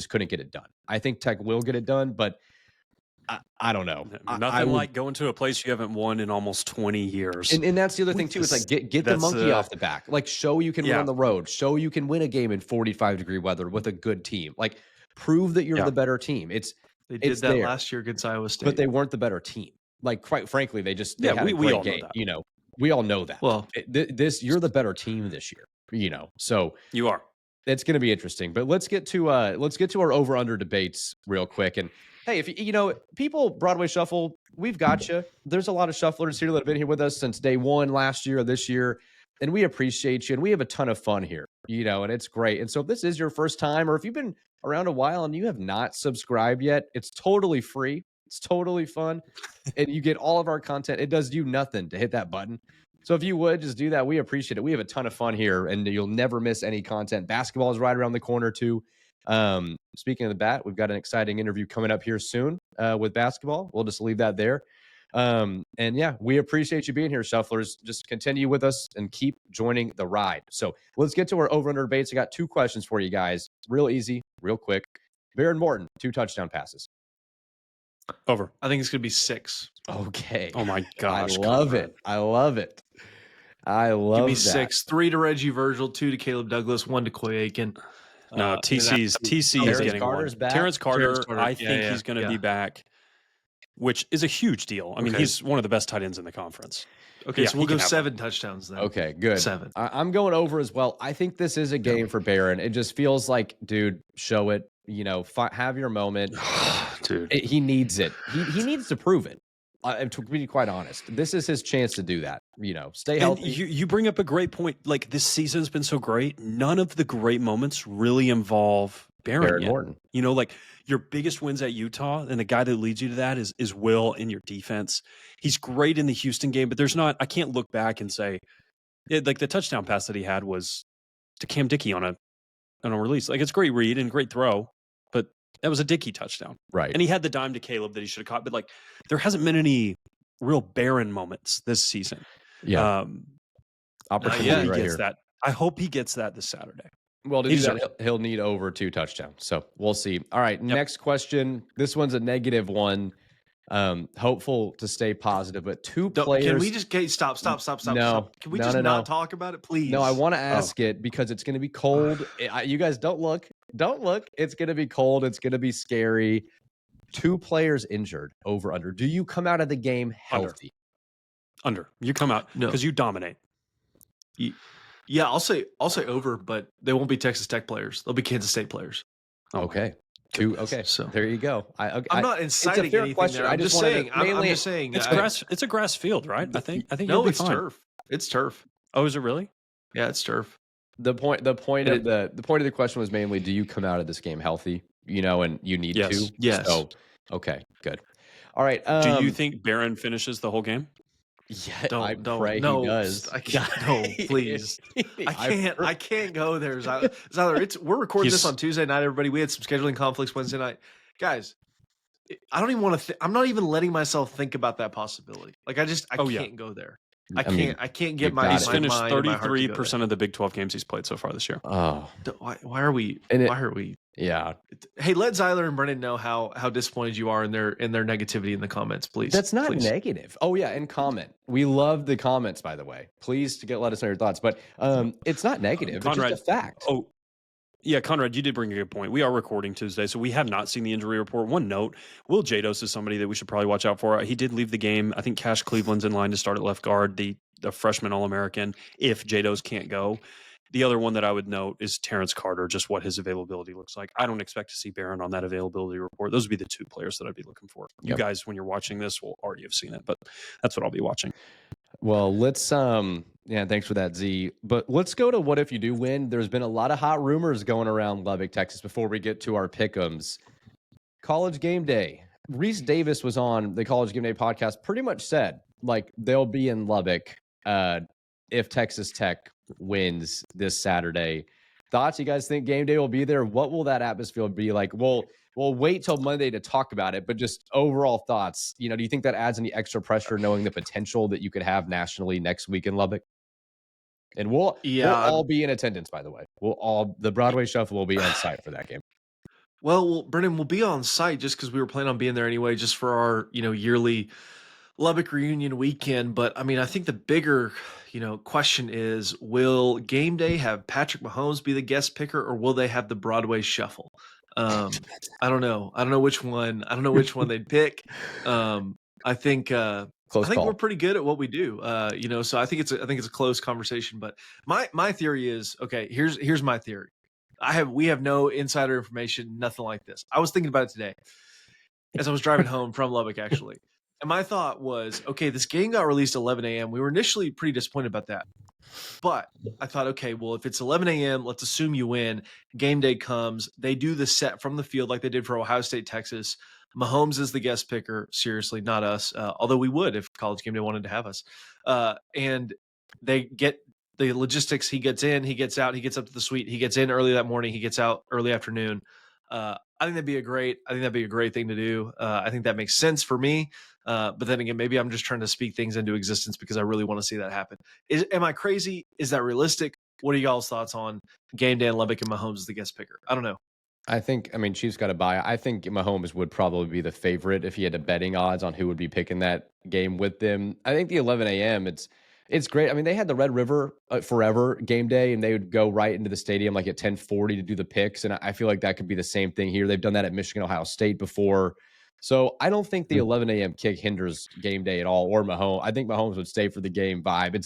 couldn't get it done. I think Tech will get it done, but I don't know. Nothing like going to a place you haven't won in almost 20 years. And that's the other thing too. It's like get the monkey off the back. Like show you can win on the road. Show you can win a game in 45-degree weather with a good team. Like prove that you're the better team. They did that last year against Iowa State, but they weren't the better team. Like quite frankly, they had a we great all game. Know that. We all know that. Well, you're the better team this year. So you are. It's going to be interesting. But let's get to our over under debates real quick. And hey, if people Broadway Shuffle, we've got you. There's a lot of shufflers here that have been here with us since day one last year or this year, and we appreciate you. And we have a ton of fun here. And it's great. And so if this is your first time, or if you've been around a while and you have not subscribed yet, it's totally free. It's totally fun. And you get all of our content. It does you nothing to hit that button. So if you would just do that, we appreciate it. We have a ton of fun here and you'll never miss any content. Basketball is right around the corner too. Speaking of the bat, we've got an exciting interview coming up here soon with basketball. We'll just leave that there. And yeah, we appreciate you being here, Shufflers. Just continue with us and keep joining the ride. So let's get to our over-under debates. I got 2 questions for you guys. Real easy, real quick. Behren Morton, 2 touchdown passes. Over. I think it's going to be 6. Okay. Oh my gosh. I love it. I love it. Give me 6. 3 to Reggie Virgil, 2 to Caleb Douglas, 1 to Coy Aiken. No, TC is getting Carter's one. back. Terrence Carter, I think yeah, he's going to be back, which is a huge deal. I mean, he's one of the best tight ends in the conference. Okay, so we'll go 7 touchdowns then. Okay, good. 7. I'm going over as well. I think this is a game for Behren. It just feels like, dude, show it. Have your moment. Dude. He needs it. He needs to prove it. To be quite honest, this is his chance to do that. Stay healthy. And you bring up a great point. Like this season's been so great. None of the great moments really involve Behren Morton. Like your biggest wins at Utah, and the guy that leads you to that is Will in your defense. He's great in the Houston game, but I can't look back and say, like the touchdown pass that he had was to Cam Dickey on a release. Like it's a great read and great throw, but that was a Dickey touchdown. Right. And he had the dime to Caleb that he should have caught, but like there hasn't been any real Behren moments this season. Yeah. Opportunity he right gets here. that. I hope he gets that this Saturday. Well, to do that, he'll need over 2 touchdowns. So we'll see. All right. Next question. This one's a negative one. Hopeful to stay positive, but 2 players. Can we just stop? No. Can we not talk about it, please? No, I want to ask it because it's going to be cold. You guys don't look. It's going to be cold. It's going to be scary. 2 players injured. Over under. Do you come out of the game healthy? Under. You come out because you dominate. Yeah, I'll say over, but they won't be Texas Tech players. They'll be Kansas State players. Okay. 2. Okay. So there you go. I'm not inciting it's a fair anything question. there. I'm just saying. I'm just saying. It's a grass field, right? I think. No, it's turf. It's turf. Oh, is it really? Yeah, it's turf. The point of the question was mainly, do you come out of this game healthy? And you need to. Yes. So, okay, good. All right. Do you think Behren finishes the whole game? Yeah, I pray he does. I can't. No, please. I can't go there, Zyler. We're recording this on Tuesday night. Everybody, we had some scheduling conflicts Wednesday night, guys. I don't even want to. I'm not even letting myself think about that possibility. Like I can't go there. I can't get my. He's finished 33% of the Big 12 games he's played so far this year. Oh, why are we? Why are we? Yeah. Hey, let Zyler and Brennan know how disappointed you are in their negativity in the comments, please. That's not negative. Oh yeah, and comment. We love the comments, by the way. Please let us know your thoughts. But it's not negative. Conrad, it's just a fact. Oh, yeah, Conrad, you did bring a good point. We are recording Tuesday, so we have not seen the injury report. One note, Will Jados is somebody that we should probably watch out for. He did leave the game. I think Cash Cleveland's in line to start at left guard, the freshman All-American, if Jados can't go. The other one that I would note is Terrence Carter, just what his availability looks like. I don't expect to see Behren on that availability report. Those would be the 2 players that I'd be looking for. You guys, when you're watching this, will already have seen it, but that's what I'll be watching. Well, let's thanks for that, Z. But let's go to what if you do win. There's been a lot of hot rumors going around Lubbock, Texas before we get to our pick'ems. College game day. Reese Davis was on the College Game Day podcast, pretty much said like they'll be in Lubbock if Texas Tech wins this Saturday. Thoughts? You guys think game day will be there? What will that atmosphere be like? We'll wait till Monday to talk about it, but just overall thoughts. Do you think that adds any extra pressure knowing the potential that you could have nationally next week in Lubbock? And we'll all be in attendance, by the way. The Broadway Shuffle will be on site for that game. Well, Brennan, we'll be on site just because we were planning on being there anyway, just for our, yearly Lubbock reunion weekend. But I mean, I think the bigger, question is, will game day have Patrick Mahomes be the guest picker, or will they have the Broadway Shuffle? I don't know. I don't know which one. I don't know which one they'd pick. I think we're pretty good at what we do. So I think it's a close conversation. But my theory is, okay, here's my theory. We have no insider information, nothing like this. I was thinking about it today as I was driving home from Lubbock, actually. And my thought was, okay, this game got released at 11 a.m. We were initially pretty disappointed about that. But I thought, okay, well, if it's 11 a.m., let's assume you win. Game day comes. They do the set from the field like they did for Ohio State, Texas. Mahomes is the guest picker. Seriously, not us. Although we would if College Game Day wanted to have us. And they get the logistics. He gets in, he gets out, he gets up to the suite. He gets in early that morning. He gets out early afternoon. I think that'd be a great thing to do. I think that makes sense for me. But then again, maybe I'm just trying to speak things into existence because I really want to see that happen. Am I crazy? Is that realistic? What are y'all's thoughts on game day in Lubbock and Mahomes as the guest picker? I don't know. Chiefs got to buy. I think Mahomes would probably be the favorite if he had a betting odds on who would be picking that game with them. I think the 11 a.m. It's great. I mean, they had the Red River forever game day, and they would go right into the stadium like at 10:40 to do the picks. And I feel like that could be the same thing here. They've done that at Michigan, Ohio State before. So I don't think the 11 a.m. kick hinders game day at all, or Mahomes. I think Mahomes would stay for the game vibe.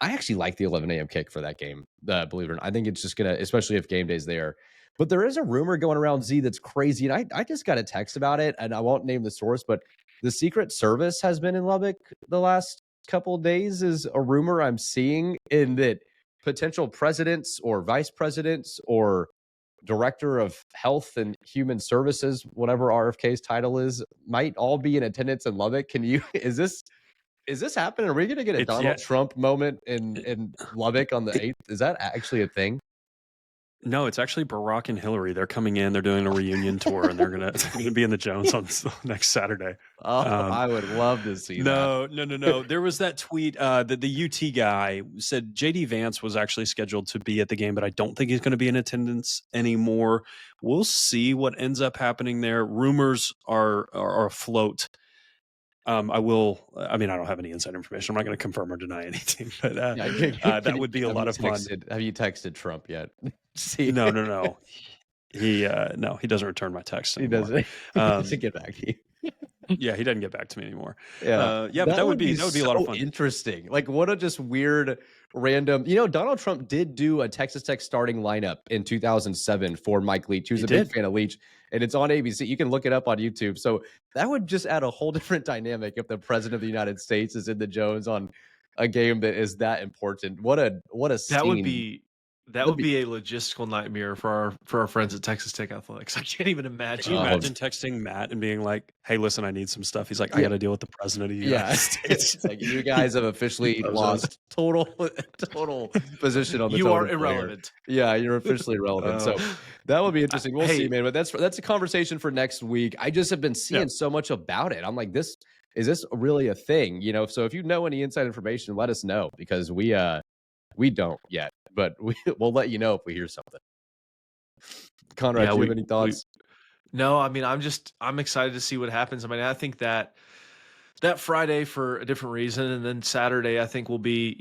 I actually like the 11 a.m. kick for that game, believe it or not. I think it's just going to, especially if game day's there. But there is a rumor going around, Z, that's crazy. And I just got a text about it, and I won't name the source, but the Secret Service has been in Lubbock the last couple of days, is a rumor I'm seeing, in that potential presidents or vice presidents or director of health and human services, whatever RFK's title is, might all be in attendance in Lubbock. Is this happening? Are we going to get a Donald Trump moment in Lubbock on the 8th? Is that actually a thing? No, it's actually Barack and Hillary. They're coming in. They're doing a reunion tour, and they're gonna be in the Jones on next Saturday. Oh, I would love to see that. No. There was that tweet that the UT guy said JD Vance was actually scheduled to be at the game, but I don't think he's going to be in attendance anymore. We'll see what ends up happening there. Rumors are afloat. I don't have any inside information. I'm not going to confirm or deny anything, but that would be a lot of fun. Have you texted Trump yet? No. He doesn't return my text anymore. He doesn't get back to you. Yeah, he doesn't get back to me anymore. Yeah, but that would be a lot of fun. Interesting. Like, what a just weird, random. Donald Trump did do a Texas Tech starting lineup in 2007 for Mike Leach. He was a big fan of Leach, and it's on ABC. You can look it up on YouTube. So that would just add a whole different dynamic if the president of the United States is in the Jones on a game that is that important. What a scene. That would be a logistical nightmare for our friends at Texas Tech Athletics. I can't even imagine. Can you imagine texting Matt and being like, "Hey, listen, I need some stuff." He's like, "I got to deal with the president of the United States." It's like, you guys have officially lost total position on the. You are irrelevant. Yeah, you're officially irrelevant. So that would be interesting. We'll see, man. But that's a conversation for next week. I just have been seeing so much about it. I'm like, is this really a thing? So if you know any inside information, let us know, because we don't yet, but we'll let you know if we hear something. Conrad, do you have any thoughts? No, I mean, I'm excited to see what happens. I mean, I think that Friday for a different reason, and then Saturday I think will be,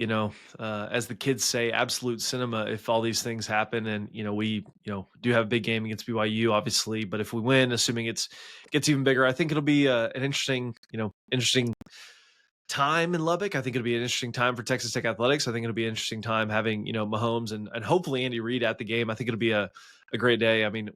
as the kids say, absolute cinema if all these things happen. And we do have a big game against BYU, obviously, but if we win, assuming it gets even bigger, I think it'll be an interesting time in Lubbock. I think it'll be an interesting time for Texas Tech Athletics. I think it'll be an interesting time having, Mahomes and hopefully Andy Reid at the game. I think it'll be a great day. I mean,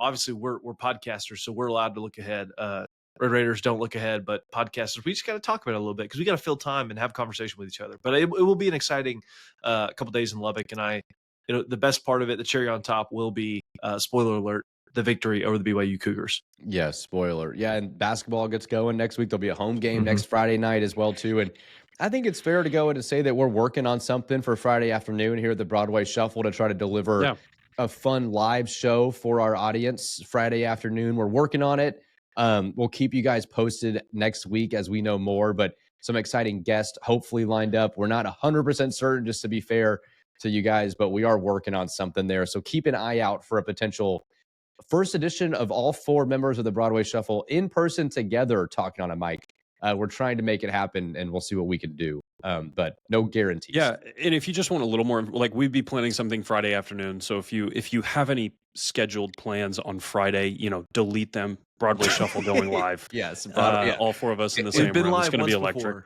obviously we're podcasters, so we're allowed to look ahead. Red Raiders don't look ahead, but podcasters, we just got to talk about it a little bit because we got to fill time and have conversation with each other. But it will be an exciting couple days in Lubbock. And the best part of it, the cherry on top, will be, spoiler alert, the victory over the BYU Cougars. Yeah, spoiler. Yeah, and basketball gets going next week. There'll be a home game next Friday night as well, too. And I think it's fair to go and to say that we're working on something for Friday afternoon here at the Broadway Shuffle to try to deliver a fun live show for our audience Friday afternoon. We're working on it. We'll keep you guys posted next week as we know more, but some exciting guests hopefully lined up. We're not 100% certain, just to be fair to you guys, but we are working on something there. So keep an eye out for a potential first edition of all 4 members of the Broadway Shuffle in person together talking on a mic. We're trying to make it happen, and we'll see what we can do. But no guarantees. Yeah, and if you just want a little more, like we'd be planning something Friday afternoon. So if you have any scheduled plans on Friday, delete them. Broadway Shuffle going live. Yes, all 4 of us in the same room. It's going to be electric,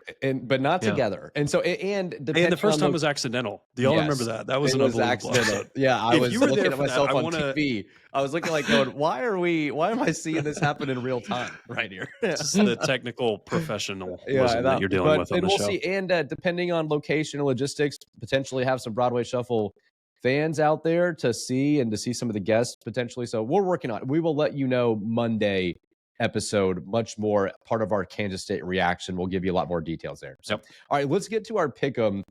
but not together. And so, and the first time was accidental. Do y'all remember that? That was an unbelievable episode. Yeah, I was looking at myself on TV. I was looking like going, why am I seeing this happen in real time right here? It's the technical professionalism that you're dealing with on the show. See, and depending on location and logistics, potentially have some Broadway Shuffle fans out there to see some of the guests potentially. So we're working on it. We will let you know Monday episode much more part of our Kansas State reaction. We'll give you a lot more details there. So, all right, let's get to our pick'em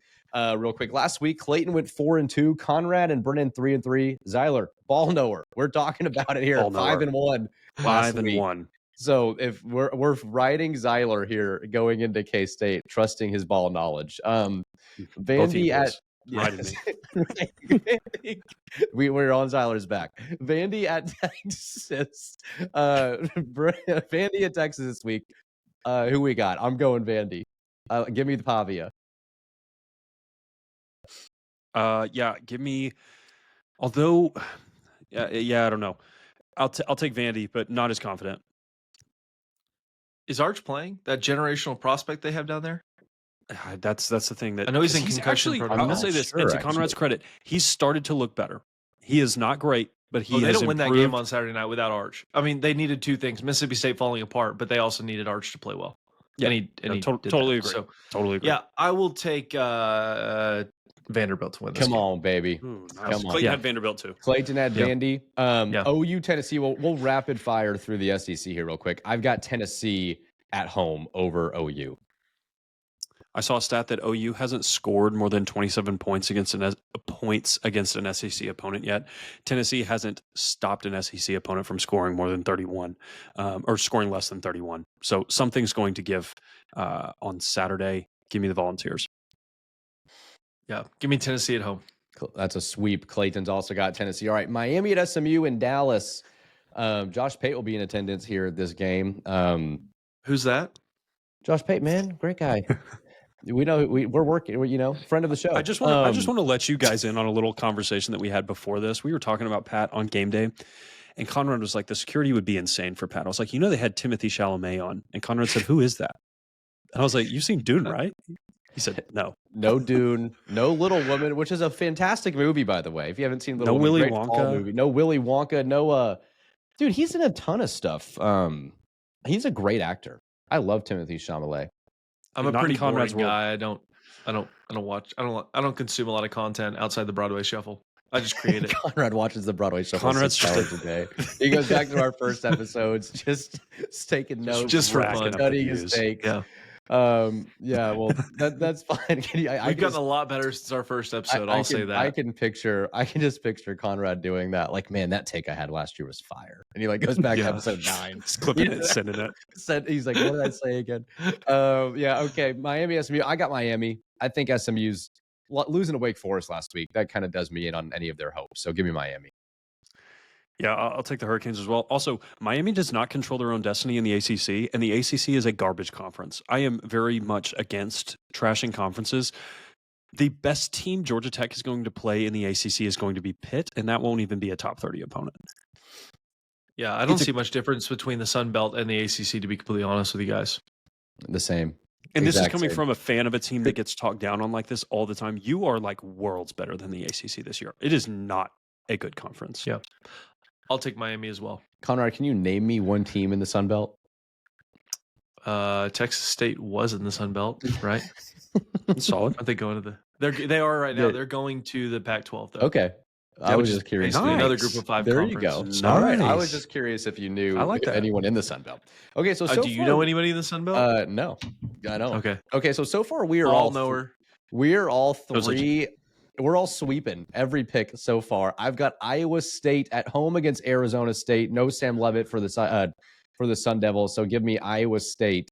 real quick. Last week, Clayton went 4-2, Conrad and Brennan 3-3. Zyler, ball knower. We're talking about it here. 5-1. 5-1. So if we're riding Zyler here going into K-State, trusting his ball knowledge. Vandy at we're on Zyler's back. Vandy at Texas. Vandy at Texas this week. Who we got? I'm going Vandy. Give me the Pavia. Give me. Although, I don't know. I'll take Vandy, but not as confident. Is Arch playing that generational prospect they have down there? That's the thing that I know he's in concussion protocol. I'll say this, and to Conrad's credit, he's started to look better. He is not great, but he they has don't win improved. that game on Saturday night without Arch. I mean, they needed 2 things: Mississippi State falling apart, but they also needed Arch to play well. Yeah, he totally agree. So, totally agree. Yeah, I will take Vanderbilt to win this Come game. on, baby. Ooh, nice. Come on. Clayton had Vanderbilt too. Clayton had Vandy. OU, Tennessee. We'll rapid fire through the SEC here real quick. I've got Tennessee at home over OU. I saw a stat that OU hasn't scored more than 27 points against an SEC opponent yet. Tennessee hasn't stopped an SEC opponent from scoring more than 31, or scoring less than 31. So something's going to give on Saturday. Give me the Volunteers. Yeah, give me Tennessee at home. That's a sweep. Clayton's also got Tennessee. All right, Miami at SMU in Dallas. Josh Pate will be in attendance here at this game. Who's that? Josh Pate, man, great guy. We know we're working. Friend of the show. I just want to let you guys in on a little conversation that we had before this. We were talking about Pat on game day, and Conrad was like, "The security would be insane for Pat." I was like, they had Timothy Chalamet on, and Conrad said, "Who is that?" And I was like, "You've seen Dune, right?" He said, "No, no Dune, no Little Woman," which is a fantastic movie, by the way. If you haven't seen Little Woman, Willy Wonka movie, no Willy Wonka, no. Dude, he's in a ton of stuff. He's a great actor. I love Timothy Chalamet. I'm a pretty boring guy. I don't consume a lot of content outside the Broadway Shuffle. I just create it. Conrad watches the Broadway Shuffle Conrad's 6 hours a day. He goes back to our first episodes, just taking notes, just for fun, studying his takes. Well, that's fine. We've gotten a lot better since our first episode. I'll say that. I can just picture Conrad doing that. Like, man, that take I had last year was fire. And he goes back to episode 9, just clipping it, sending it. He's like, what did I say again? Okay. Miami, SMU. I got Miami. I think SMU's losing to Wake Forest last week. That kind of does me in on any of their hopes. So give me Miami. Yeah, I'll take the Hurricanes as well. Also, Miami does not control their own destiny in the ACC, and the ACC is a garbage conference. I am very much against trashing conferences. The best team Georgia Tech is going to play in the ACC is going to be Pitt, and that won't even be a top 30 opponent. Yeah, I don't see much difference between the Sun Belt and the ACC, to be completely honest with you guys. The same. And this is coming from a fan of a team that gets talked down on like this all the time. You are like worlds better than the ACC this year. It is not a good conference. Yeah. I'll take Miami as well. Conrad, can you name me one team in the Sun Belt? Texas State was in the Sun Belt, right? Solid. Aren't they going to they are right now. They're going to the Pac-12 though. Okay. I was just curious. Basically another Nice. group of 5 There conference. you go. All right. I was Nice. just curious if you knew I like that. anyone in the Sun Belt. Okay, so Do you far, know anybody in the Sun Belt? No, I don't. Okay. Okay, so far we are All all knower. we're all was like- three. We're all sweeping every pick so far. I've got Iowa State at home against Arizona State. No Sam Levitt for the Sun Devils. So give me Iowa State.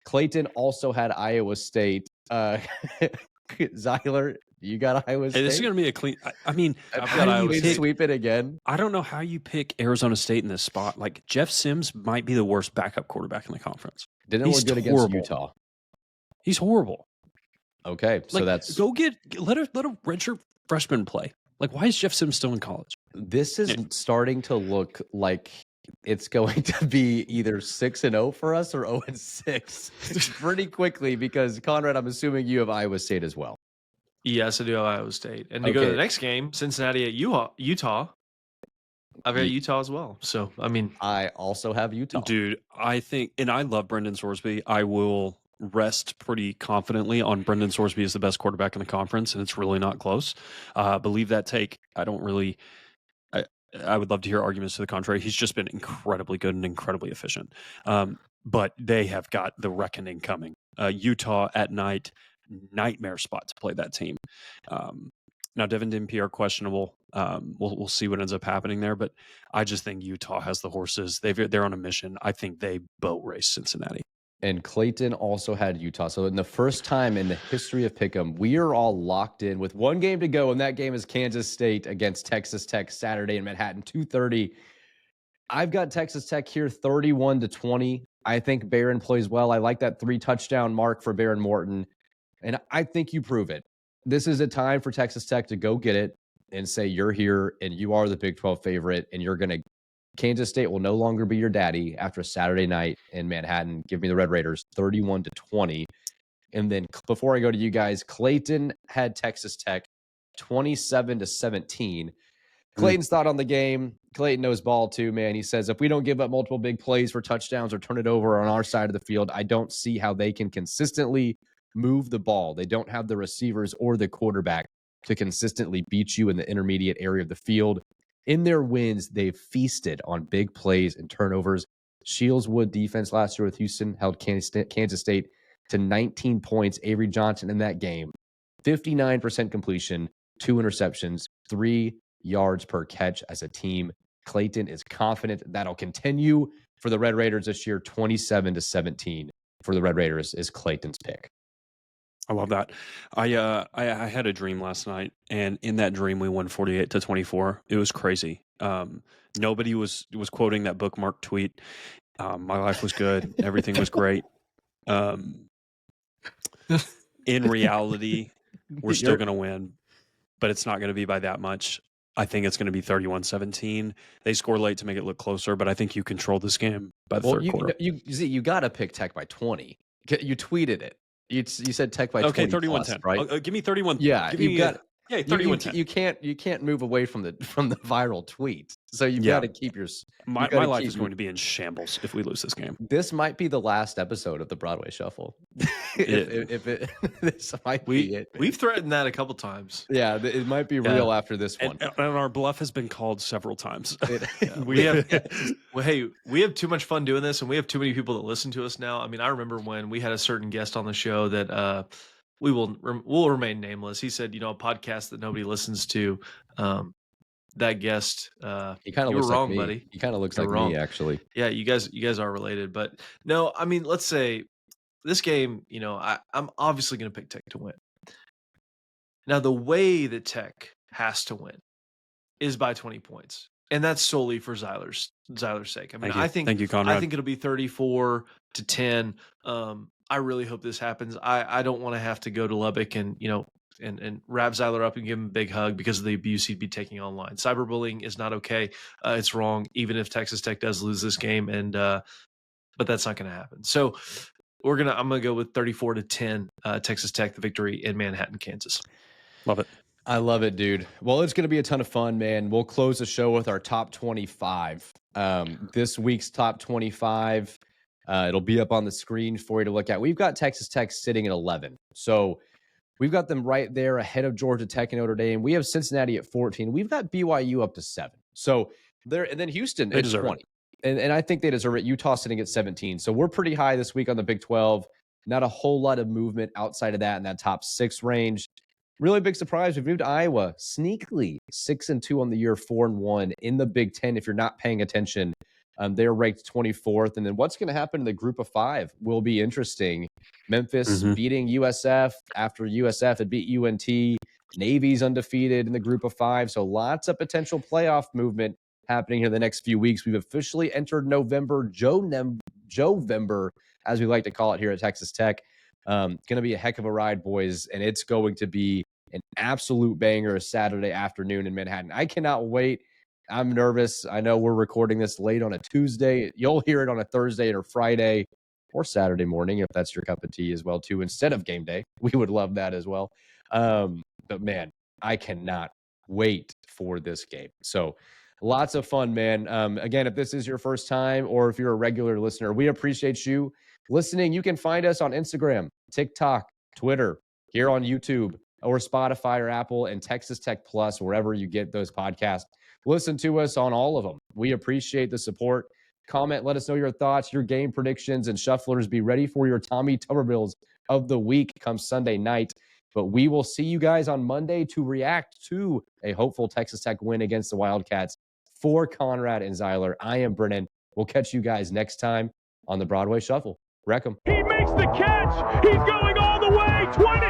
Clayton also had Iowa State. Zyler, you got Iowa State. Hey, this is going to be a clean. I mean, I've How got do Iowa you State. sweep it again? I don't know how you pick Arizona State in this spot. Like Jeff Sims might be the worst backup quarterback in the conference. Didn't He's look good against horrible. Utah. He's horrible. Okay, so Like, that's go let a redshirt freshman play. Like, why is Jeff Sims still in college? this is Yeah. starting to look like it's going to be either 6-0 for us or 0-6 pretty quickly because Conrad, I'm assuming you have Iowa State as well. Yes, I do have Iowa State. And to go to Okay. the next game, Cincinnati at Utah. I've got Utah as well. So, I mean, I also have Utah. Dude, I think, and I love Brendan Sorsby. I will rest pretty confidently on Brendan Sorsby as the best quarterback in the conference, and it's really not close. Believe that take. I don't really. I would love to hear arguments to the contrary. He's just been incredibly good and incredibly efficient. But they have got the reckoning coming. Utah at night, nightmare spot to play that team. Now, Devin Dimpier questionable. We'll see what ends up happening there, but I just think Utah has the horses. They're on a mission. I think they boat race Cincinnati. And Clayton also had Utah. So in the first time in the history of Pick'em, we are all locked in with one game to go, and that game is Kansas State against Texas Tech Saturday in Manhattan, 2:30. I've got Texas Tech here 31-20. I think Behren plays well. I like that 3-touchdown mark for Behren Morton, and I think you prove it. This is a time for Texas Tech to go get it and say you're here and you are the Big 12 favorite, and you're going to Kansas State will no longer be your daddy after a Saturday night in Manhattan. Give me the Red Raiders 31-20. And then before I go to you guys, Clayton had Texas Tech 27-17. Clayton's thought on the game. Clayton knows ball too, man. He says, if we don't give up multiple big plays for touchdowns or turn it over on our side of the field, I don't see how they can consistently move the ball. They don't have the receivers or the quarterback to consistently beat you in the intermediate area of the field. In their wins, they've feasted on big plays and turnovers. Shieldswood defense last year with Houston held Kansas State to 19 points. Avery Johnson in that game, 59% completion, 2 interceptions, 3 yards per catch as a team. Clayton is confident that'll continue for the Red Raiders this year. 27-17 for the Red Raiders is Clayton's pick. I love that. I had a dream last night, and in that dream, we won 48-24. It was crazy. Nobody was quoting that bookmark tweet. My life was good. Everything was great. In reality, we're still going to win, but it's not going to be by that much. I think it's going to be 31-17. They score late to make it look closer, but I think you control this game by the third quarter. You got to pick Tech by 20. You tweeted it. You said Tech by 20 31-10, plus, right? Give me 31. Yeah, give you've me got. Yeah, 31-10. You can't move away from the viral tweet. So you've Yeah. got to keep your. My life is going to be in shambles if we lose this game. This might be the last episode of the Broadway Shuffle. This might be it. We've threatened that a couple times. Yeah, it might be real after this one. And our bluff has been called several times. We have, well, hey, we have too much fun doing this, and we have too many people that listen to us now. I mean, I remember when we had a certain guest on the show that we'll remain nameless. He said, a podcast that nobody listens to. That guest, He kind of you looks were wrong, like me. buddy. He kind of looks You're like wrong. me, actually. Yeah, you guys are related, but no, I mean, let's say this game, I'm obviously going to pick Tech to win. Now, the way that Tech has to win is by 20 points, and that's solely for Zyler's sake. I mean, Thank you, Conrad. I think it'll be 34-10. I really hope this happens. I don't want to have to go to Lubbock and and wrap Zyler up and give him a big hug because of the abuse he'd be taking online. Cyberbullying is not okay. It's wrong, even if Texas Tech does lose this game, and but that's not going to happen. So I'm gonna go with 34-10. Texas Tech, the victory in Manhattan, Kansas. Love it. I love it, dude. Well, it's going to be a ton of fun, man. We'll close the show with our top 25. This week's top 25. It'll be up on the screen for you to look at. We've got Texas Tech sitting at 11. So We've got them right there ahead of Georgia Tech and Notre Dame. We have Cincinnati at 14. We've got BYU up to 7. So there, and then Houston at 20. And I think they deserve it. Utah sitting at 17. So we're pretty high this week on the Big 12. Not a whole lot of movement outside of that in that top 6 range. Really big surprise. We've moved Iowa sneakily 6-2 on the year, 4-1 in the Big 10. If you're not paying attention, they're ranked 24th. And then what's going to happen in the group of 5 will be interesting. Memphis beating USF. After USF had beat UNT. Navy's undefeated in the group of 5. So lots of potential playoff movement happening here the next few weeks. We've officially entered November, Jovember, as we like to call it here at Texas Tech. Going to be a heck of a ride, boys, and it's going to be an absolute banger Saturday afternoon in Manhattan. I cannot wait. I'm nervous. I know we're recording this late on a Tuesday. You'll hear it on a Thursday or Friday or Saturday morning if that's your cup of tea as well, too, instead of game day. We would love that as well. But, man, I cannot wait for this game. So lots of fun, man. Again, if this is your first time or if you're a regular listener, we appreciate you listening. You can find us on Instagram, TikTok, Twitter, here on YouTube, or Spotify or Apple, and Texas Tech Plus, wherever you get those podcasts. Listen to us on all of them. We appreciate the support. Comment, let us know your thoughts, your game predictions, and shufflers. Be ready for your Tommy Tubervilles of the week come Sunday night. But we will see you guys on Monday to react to a hopeful Texas Tech win against the Wildcats. For Conrad and Zyler, I am Brennan. We'll catch you guys next time on the Broadway Shuffle. Wreck 'em. He makes the catch. He's going all the way. 20.